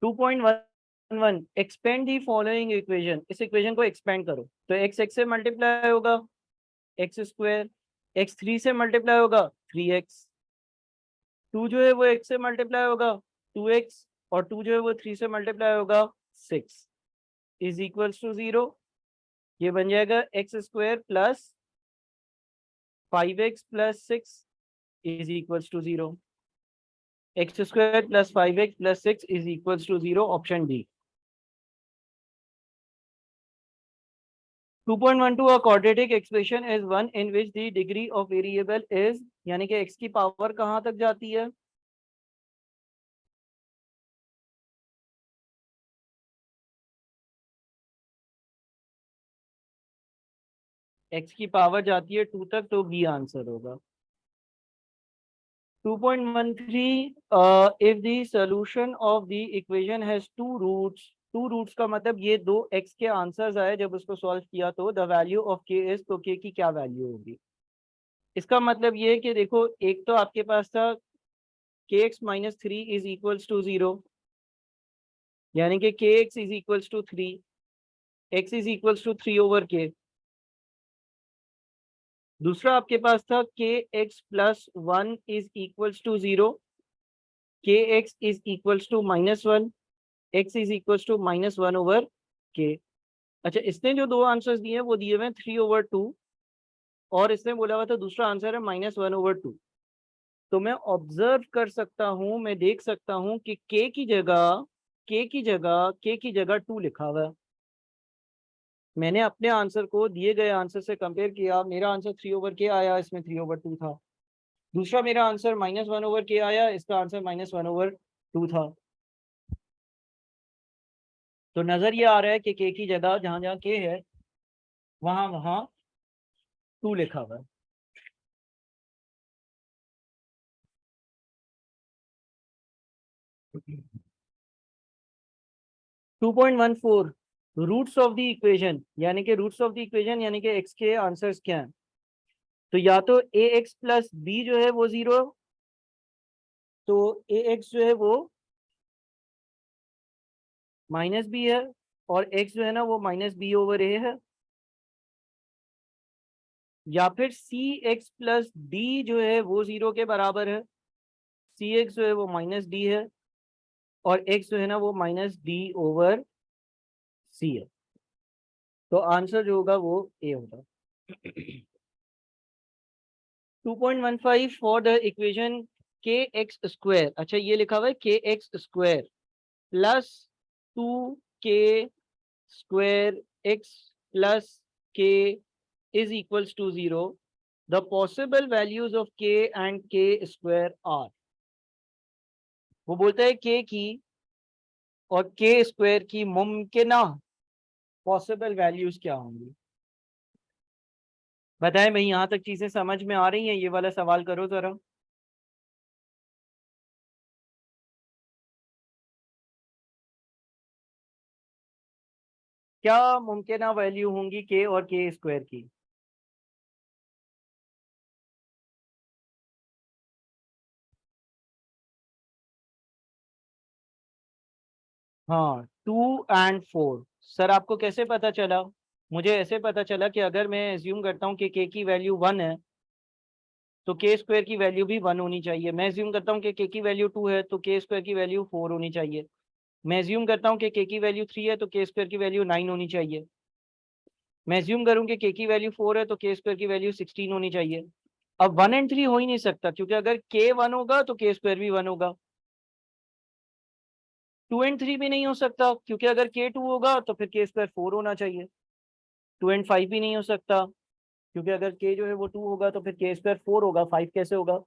2.11 एक्सपेंड दी फॉलोइंग इक्वेशन। इस इक्वेशन को एक्सपेंड करो तो x से मल्टीप्लाई होगा एक्स स्क्वायर, x3 से मल्टीप्लाई होगा 3x, 2 जो है वो x से मल्टीप्लाई होगा 2x, और 2 जो है वो 3 से मल्टीप्लाई होगा 6 इज इक्वल्स टू 0। ये बन जाएगा x square plus 5x plus 6 is equals to 0। X square plus 5x plus 6 is equals to 0, option D. 2.12 a quadratic expression is one in which the degree of variable is, यानी कि x की power कहाँ तक जाती है? x की power जाती है 2 तक, तो बी आंसर होगा। 2.13 if the solution of the equation has two roots, two roots का मतलब ये दो x के आंसर्स आए जब उसको सॉल्व किया, तो the value of k is, तो k की क्या वैल्यू होगी? इसका मतलब ये है कि देखो, एक तो आपके पास था kx minus 3 is equals to 0, यानी कि kx is equals to 3, x is equals to 3/k। दूसरा आपके पास था kx plus 1 is equals to 0, kx is equals to -1, x is equals to -1/k। अच्छा, इसने जो दो आंसर्स दिए हैं वो दिए हुए हैं 3/2, और इसने बोला हुआ था दूसरा आंसर है -1/2। तो मैं ऑब्जर्व कर सकता हूं, मैं देख सकता हूं कि k की जगह 2 लिखा हुआ है। मैंने अपने आंसर को दिए गए आंसर से कंपेयर किया, मेरा आंसर 3/k आया, इसमें 3/2 था। दूसरा मेरा आंसर -1/k आया, इसका आंसर -1/2 था। तो नजर ये आ रहा है कि के की जगह जहां जहां के है वहां वहां 2 लिखा हुआ है। 2.14 रूट्स ऑफ द इक्वेशन, यानी कि रूट्स ऑफ द इक्वेशन यानी कि एक्स के आंसर्स क्या हैं? तो या तो ए एक्स प्लस बी जो है वो 0, तो ए एक्स जो है वो -b है, और x जो है ना वो -b/a है, या फिर सी एक्स प्लस डी जो है वो 0 के बराबर है, सी एक्स जो है वो -d है, और x जो है ना वो -d/c है। तो आंसर जो होगा वो ए होगा। 2.15 for the equation k x square, अच्छा ये लिखा हुआ है k x square plus 2k square x plus k is equals to 0, the possible values of k and k square are. वो बोलता है के की और के स्क्वायर की मुमकिना पॉसिबल वैल्यूज क्या होंगी। बताएं भाई, यहां तक चीजें समझ में आ रही हैं? ये वाला सवाल करो जरा। क्या मुमकिन वैल्यू होंगी के और के स्क्वायर की? हाँ, 2 और 4। सर आपको कैसे पता चला? मुझे ऐसे पता चला कि अगर मैं एज्यूम करता हूँ कि के की वैल्यू 1 है तो के स्क्वायर की वैल्यू भी 1 होनी चाहिए। मैं एज्यूम करता हूँ कि के की वैल्यू 2 है तो के स्क्वायर की वैल्यू 4 होनी चाहिए। मैं एज्यूम करता हूँ कि के की वैल्यू 3 है तो के स्क्वायर की वैल्यू 9 होनी चाहिए। मैं एज्यूम करूँ कि के की वैल्यू 4 है तो के स्क्वायर की वैल्यू 16 होनी चाहिए। अब 1 और 3 हो ही नहीं सकता, क्योंकि अगर के 1 होगा तो के स्क्वायर भी 1 होगा। 2 और 3 भी नहीं हो सकता, क्योंकि अगर के 2 होगा तो फिर के स्क्वायर 4 होना चाहिए। 2 और 5 भी नहीं हो सकता, क्योंकि अगर के जो है वो 2 होगा तो फिर के स्क्वायर 4 होगा, 5 कैसे होगा?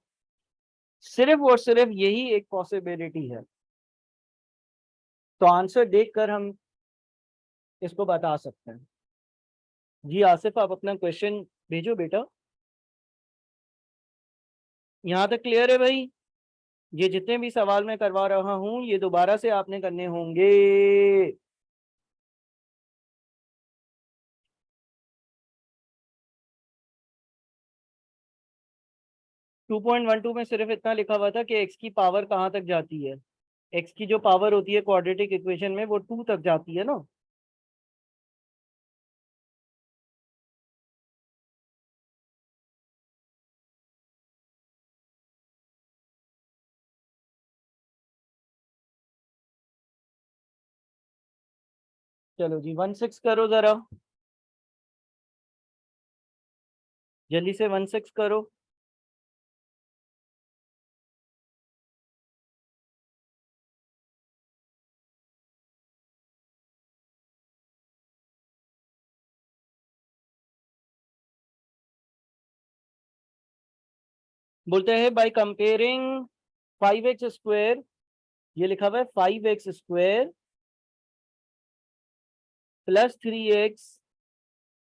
सिर्फ और सिर्फ यही एक पॉसिबिलिटी है। तो आंसर देखकर हम इसको बता सकते हैं। जी आसिफ, आप अपना क्वेश्चन भेजो बेटा। यहाँ तक क्लियर है भाई? ये जितने भी सवाल मैं करवा रहा हूँ ये दोबारा से आपने करने होंगे। 2.12 में सिर्फ इतना लिखा हुआ था कि एक्स की पावर कहाँ तक जाती है। एक्स की जो पावर होती है क्वाड्रेटिक इक्वेशन में वो 2 तक जाती है ना। चलो जी 1/6 करो जरा, जल्दी से 1/6 करो। बोलते हैं बाय कंपेयरिंग 5x² ये लिखा हुआ है 5x² plus 3x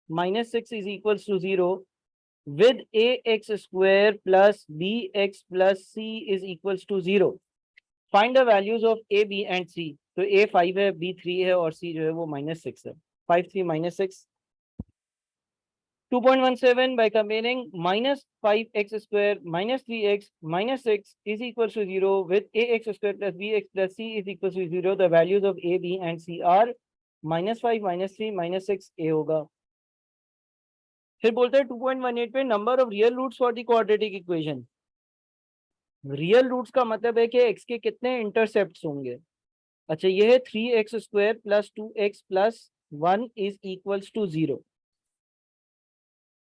minus 6 is equal to 0 with ax² plus bx plus c is equal to 0। Find the values of a b and c। तो a 5 है, b 3 है और c जो है वो -6 है। 5 3 -6। 2.17 by comparing -5x² minus 3x minus 6 is equal to 0 with ax² plus bx plus c is equal to 0। The values of a, b and c are -5 -3 -6 a होगा। फिर बोलते हैं 2.18 पे number of real roots for the quadratic equation. Real roots का मतलब है कि x के कितने इंटरसेप्ट्स होंगे। अच्छा ये है 3x² plus 2x plus 1 is equals to 0।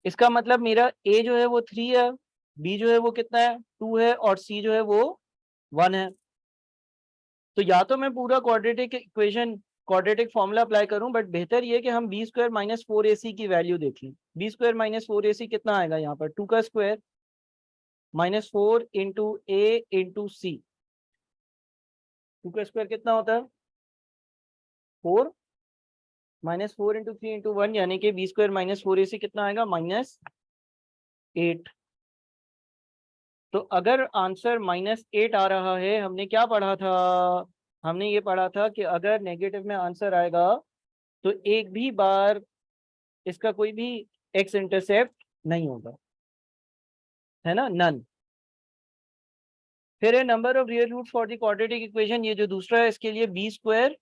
इसका मतलब मेरा a जो है वो 3 है, b जो है वो कितना है 2 है और c जो है वो 1 है। तो या तो मैं पूरा quadratic equation quadratic formula apply करूं, बट बेहतर ये कि हम b² माइनस 4ac की वैल्यू देख लें। b² माइनस 4ac कितना आएगा यहाँ पर? 2 का स्क्वायर -4 इंटू a इंटू सी। 2 का स्क्वायर कितना होता है? 4 -4 इंटू 3 इंटू 1, यानी कि b² माइनस 4ac कितना आएगा? -8। तो अगर आंसर -8 आ रहा है, हमने क्या पढ़ा था? हमने ये पढ़ा था कि अगर नेगेटिव में आंसर आएगा तो एक भी बार इसका कोई भी एक्स इंटरसेप्ट नहीं होगा, है ना, नन। फिर है number of real root for the quadratic equation. ये जो दूसरा है इसके लिए b²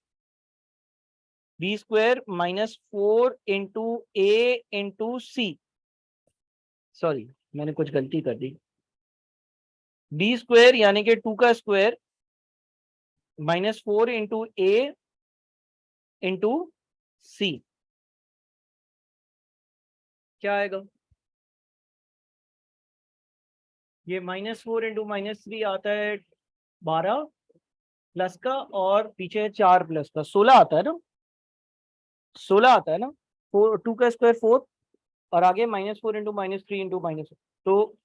-4 into a into C. Sorry मैंने कुछ गलती कर दी। b² यानी कि 2 का स्क्वायर -4 इंटू a इंटू सी क्या आएगा? ये -4 इंटू -3 आता है 12 प्लस का, और पीछे है 4 प्लस का 16 आता है ना, 16 आता है ना। 2 का स्क्वायर 4, और आगे -4 इंटू -3 इंटू -4। तो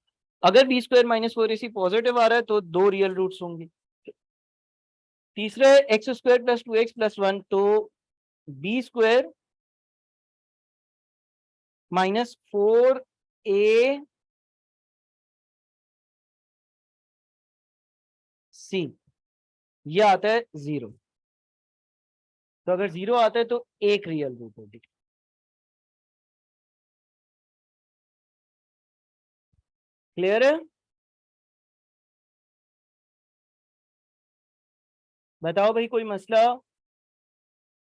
अगर बी स्क्वायर -4 इसी पॉजिटिव आ रहा है तो दो रियल रूट्स होंगी। तीसरा है x square plus 2x plus 1, तो बी स्क्वायर -4ac, ये आता है 0। तो अगर 0 आता है तो एक रियल रूट होगी। क्लियर है? बताओ भाई, कोई मसला?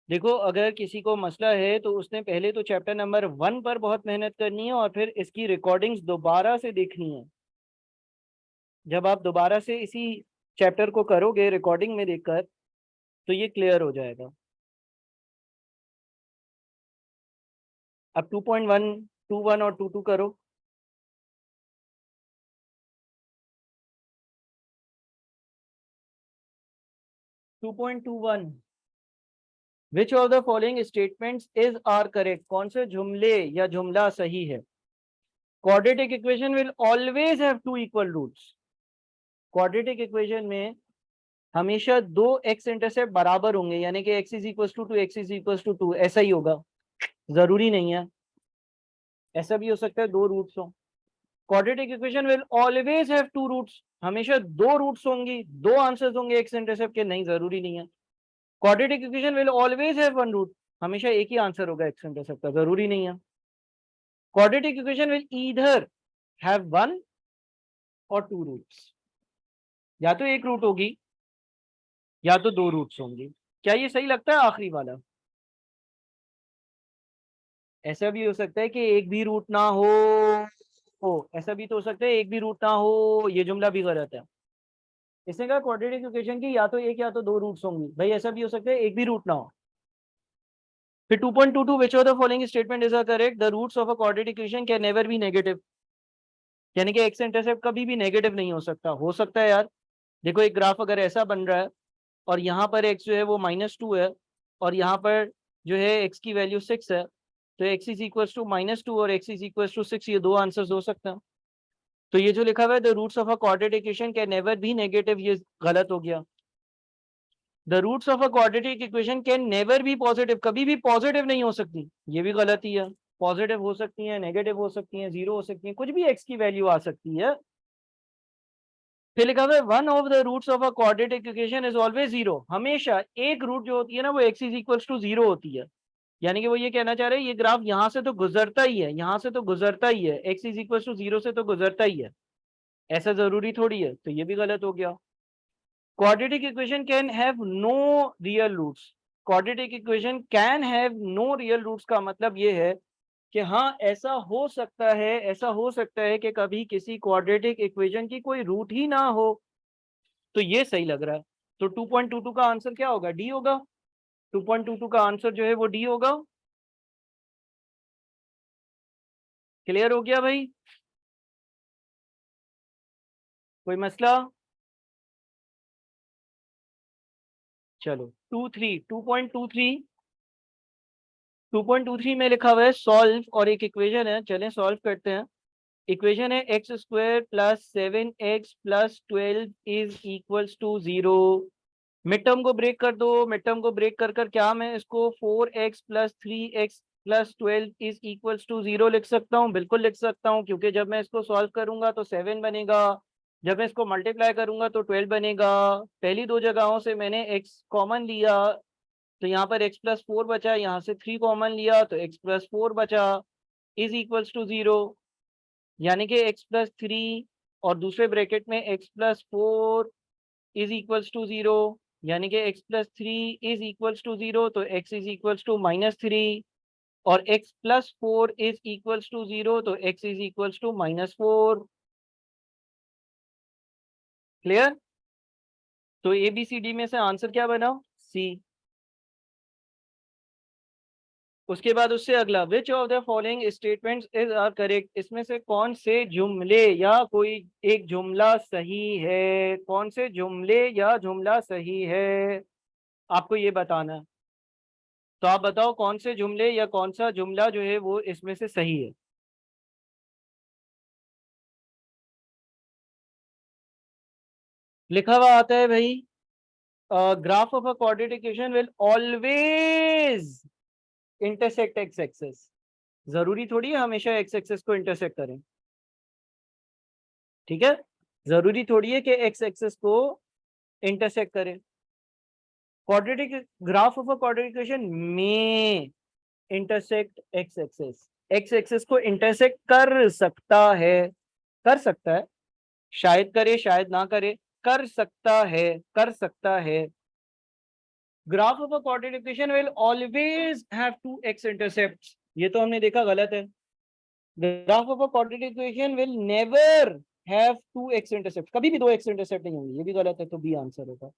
देखो, अगर किसी को मसला है तो उसने पहले तो चैप्टर नंबर 1 पर बहुत मेहनत करनी है, और फिर इसकी रिकॉर्डिंग्स दोबारा से देखनी है। जब आप दोबारा से इसी चैप्टर को करोगे रिकॉर्डिंग में देखकर, तो ये क्लियर हो जाएगा। अब 2.1, 2.1 और 2.2 करो। 2.21, which of the following statements is are correct? कौन से जुमले या जुमला सही है? Quadratic equation will always have two equal roots. Quadratic इक्वेशन में हमेशा दो एक्स इंटरसेप्ट बराबर होंगे, यानी कि x is equal to x is equal to 2, ऐसा ही होगा। जरूरी नहीं है, ऐसा भी हो सकता है दो रूट्स हो। Quadratic equation will always have two roots, हमेशा दो रूट्स होंगी, दो आंसर्स होंगे एक्स इंटरसेप्ट के, नहीं जरूरी नहीं है। Quadratic equation will always have one root, हमेशा एक ही आंसर होगा एक्स इंटरसेप्ट का, जरूरी नहीं है। Quadratic equation will either have one और टू रूट्स, या तो एक रूट होगी या तो दो रूट्स होंगी। क्या ये सही लगता है आखिरी वाला? ऐसा भी हो सकता है कि एक भी रूट ना हो, ऐसा भी तो हो सकता है एक भी रूट ना हो, ये जुमला भी गलत है। इसने कहा क्वाड्रेटिक इक्वेशन की या तो एक या तो दो रूट्स होंगी, भाई ऐसा भी हो सकता है एक भी रूट ना हो। फिर 2.22, which of the following statement is correct? The roots of a quadratic equation can never be negative, यानी कि एक्स इंटरसेप्ट कभी भी नेगेटिव नहीं हो सकता। हो सकता है यार, देखो एक ग्राफ अगर ऐसा बन रहा है, और यहाँ पर एक्स जो है वो -2 है, और यहाँ पर जो है एक्स की वैल्यू 6 है, तो एक्स इज इक्वल टू -2 और एक्स इज इक्वल टू 6, ये दो आंसर्स हो सकते हैं। तो ये जो लिखा हुआ है the roots of a quadratic equation can never be negative, ये गलत हो गया। The roots of a quadratic equation can never be positive, कभी भी पॉजिटिव नहीं हो सकती, ये भी गलत ही है। पॉजिटिव हो सकती है, नेगेटिव हो सकती है, जीरो हो सकती है, कुछ भी एक्स की वैल्यू आ सकती है। फिर लिखा हुआ है one of the roots of a quadratic equation is always zero, हमेशा एक रूट जो होती है ना वो x is equal to zero होती है। यानी कि वो ये कहना चाह रहे हैं ये ग्राफ यहाँ से तो गुजरता ही है, यहाँ से तो गुजरता ही है, x is equal to zero से तो गुजरता ही है, ऐसा जरूरी थोड़ी है, तो ये भी गलत हो गया। Quadratic equation can have no real roots, quadratic equation can have no real roots का मतलब ये है कि हाँ ऐसा हो सकता है, ऐसा हो सकता है कि कभी किसी क्वाड्रेटिक इक्वेशन की कोई रूट ही ना हो। तो ये सही लग रहा है। तो 2.22 का आंसर क्या होगा? डी होगा। 2.22 का आंसर जो है वो डी होगा। क्लियर हो गया भाई? कोई मसला? चलो 2.23 में लिखा हुआ है सॉल्व, और एक इक्वेशन है, चलें सॉल्व करते हैं। इक्वेशन है x square plus 7x plus 12 is equals to 0। Mid term को ब्रेक कर दो, मिड टर्म को ब्रेक कर कर क्या मैं इसको 4x plus 3x plus 12 is equals to 0 लिख सकता हूँ? बिल्कुल लिख सकता हूँ, क्योंकि जब मैं इसको सॉल्व करूंगा तो 7 बनेगा, जब मैं इसको मल्टीप्लाई करूंगा तो 12 बनेगा। पहली दो जगहों से मैंने x कॉमन लिया, तो यहाँ पर x प्लस 4 बचा, यहाँ से 3 कॉमन लिया तो x प्लस 4 बचा, इज इक्वल्स टू 0। यानी कि x प्लस 3 और दूसरे ब्रैकेट में x plus 4 is equals to 0, यानी कि x plus 3 is equals to 0, तो x इज इक्वल्स टू -3, और x plus 4 is equals to 0, तो x is equals to -4। Clear? तो ए बी सी डी में से आंसर क्या बना? सी। उसके बाद उससे अगला, which of the following statements is are correct, इसमें से कौन से जुमले या कोई एक जुमला सही है, कौन से जुमले या जुमला सही है, आपको ये बताना है। तो आप बताओ कौन से जुमले या कौन सा जुमला जो है वो इसमें से सही है। लिखा हुआ आता है भाई, graph of a coordinate equation will always intersect x axis. जरूरी थोड़ी है हमेशा एक्स एक्सिस को इंटरसेक्ट करें, ठीक है, जरूरी थोड़ी है कि एक्स एक्सिस को इंटरसेक्ट करें। Quadratic graph of a quadratic इक्वेशन में इंटरसेक्ट एक्स एक्सिस को इंटरसेक्ट कर सकता है, कर सकता है, शायद करे शायद ना करे, कर सकता है, कर सकता है। Graph of a quadratic equation will always have two x intercepts, ये तो हमने देखा गलत है। Graph of a quadratic equation will never have two x intercept, कभी भी दो एक्स इंटरसेप्ट नहीं होंगे, ये भी गलत है, तो बी आंसर होगा।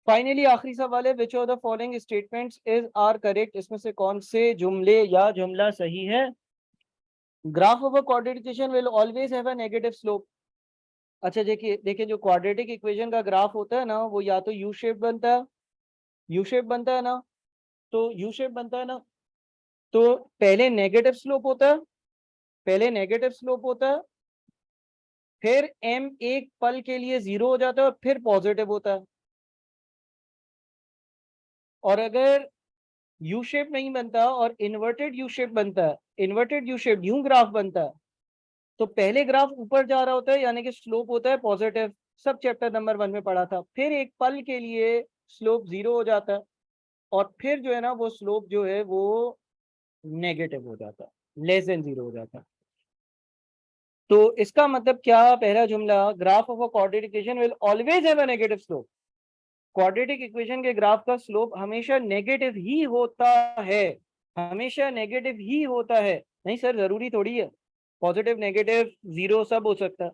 फाइनली आखिरी सवाल है, which of the following statements is are correct, इसमें से कौन से जुमले या जुमला सही है। Graph of a quadratic equation will always have a negative slope. अच्छा देखिए देखिए, जो क्वाड्रेटिक इक्वेशन का ग्राफ होता है ना, वो या तो यू शेप बनता है, यू शेप बनता है ना, तो यू शेप बनता है ना, तो पहले नेगेटिव स्लोप होता है, पहले नेगेटिव स्लोप होता है, फिर एम एक पल के लिए जीरो हो जाता है और फिर पॉजिटिव होता है। और अगर यू शेप नहीं बनता और इन्वर्टेड यू शेप बनता है, इन्वर्टेड यू शेप यूं ग्राफ बनता है, तो पहले ग्राफ ऊपर जा रहा होता है यानी कि स्लोप होता है पॉजिटिव, सब चैप्टर नंबर 1 में पढ़ा था। फिर एक पल के लिए स्लोप जीरो हो जाता है और फिर जो है ना वो स्लोप जो है वो नेगेटिव हो जाता है, लेस देन जीरो हो जाता है। तो इसका मतलब क्या, पहला जुमला, graph of a quadratic equation will always have a negative slope, quadratic equation के ग्राफ का स्लोप हमेशा नेगेटिव ही होता है, हमेशा नेगेटिव ही होता है। नहीं सर, जरूरी थोड़ी है, पॉजिटिव नेगेटिव जीरो सब हो सकता है।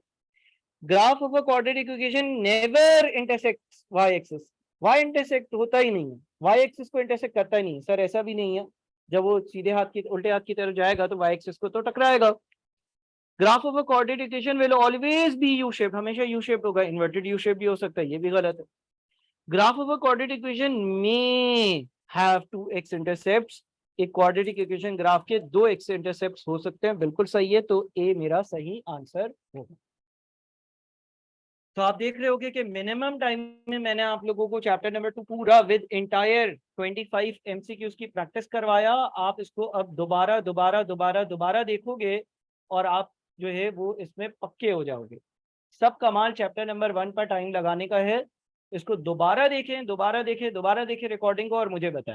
Graph of a quadratic equation never intersects y axis, y intersect होता ही नहीं है, वाई एक्सिस को इंटरसेक्ट करता ही नहीं सर, ऐसा भी नहीं है। जब वो सीधे हाथ की उल्टे हाथ की तरफ जाएगा तो वाई एक्सिस को तो टकराएगा। Graph of a coordinate equation will always be U shape, हमेशा यू शेप होगा, इन्वर्टेड यू शेप भी हो सकता है, ये भी गलत है। Graph of a coordinate equation में हैव टू एक्स इंटरसेप्ट्स, एक क्वाड्रेटिक इक्वेशन ग्राफ के दो एक्स इंटरसेप्ट्स हो सकते हैं, बिल्कुल सही है, तो ए मेरा सही आंसर होगा। तो आप देख रहे होगे कि मिनिमम टाइम में मैंने आप लोगों को चैप्टर नंबर 2 पूरा विद इंटायर 25 एमसीक्यूज की प्रैक्टिस करवाया। आप इसको अब दोबारा दोबारा दोबारा दोबारा देखोगे और आप जो है वो इसमें पक्के हो जाओगे। सब कमाल चैप्टर नंबर 1 पर टाइम लगाने का है। इसको दोबारा देखें, दोबारा देखें, दोबारा देखें रिकॉर्डिंग को और मुझे बताएं।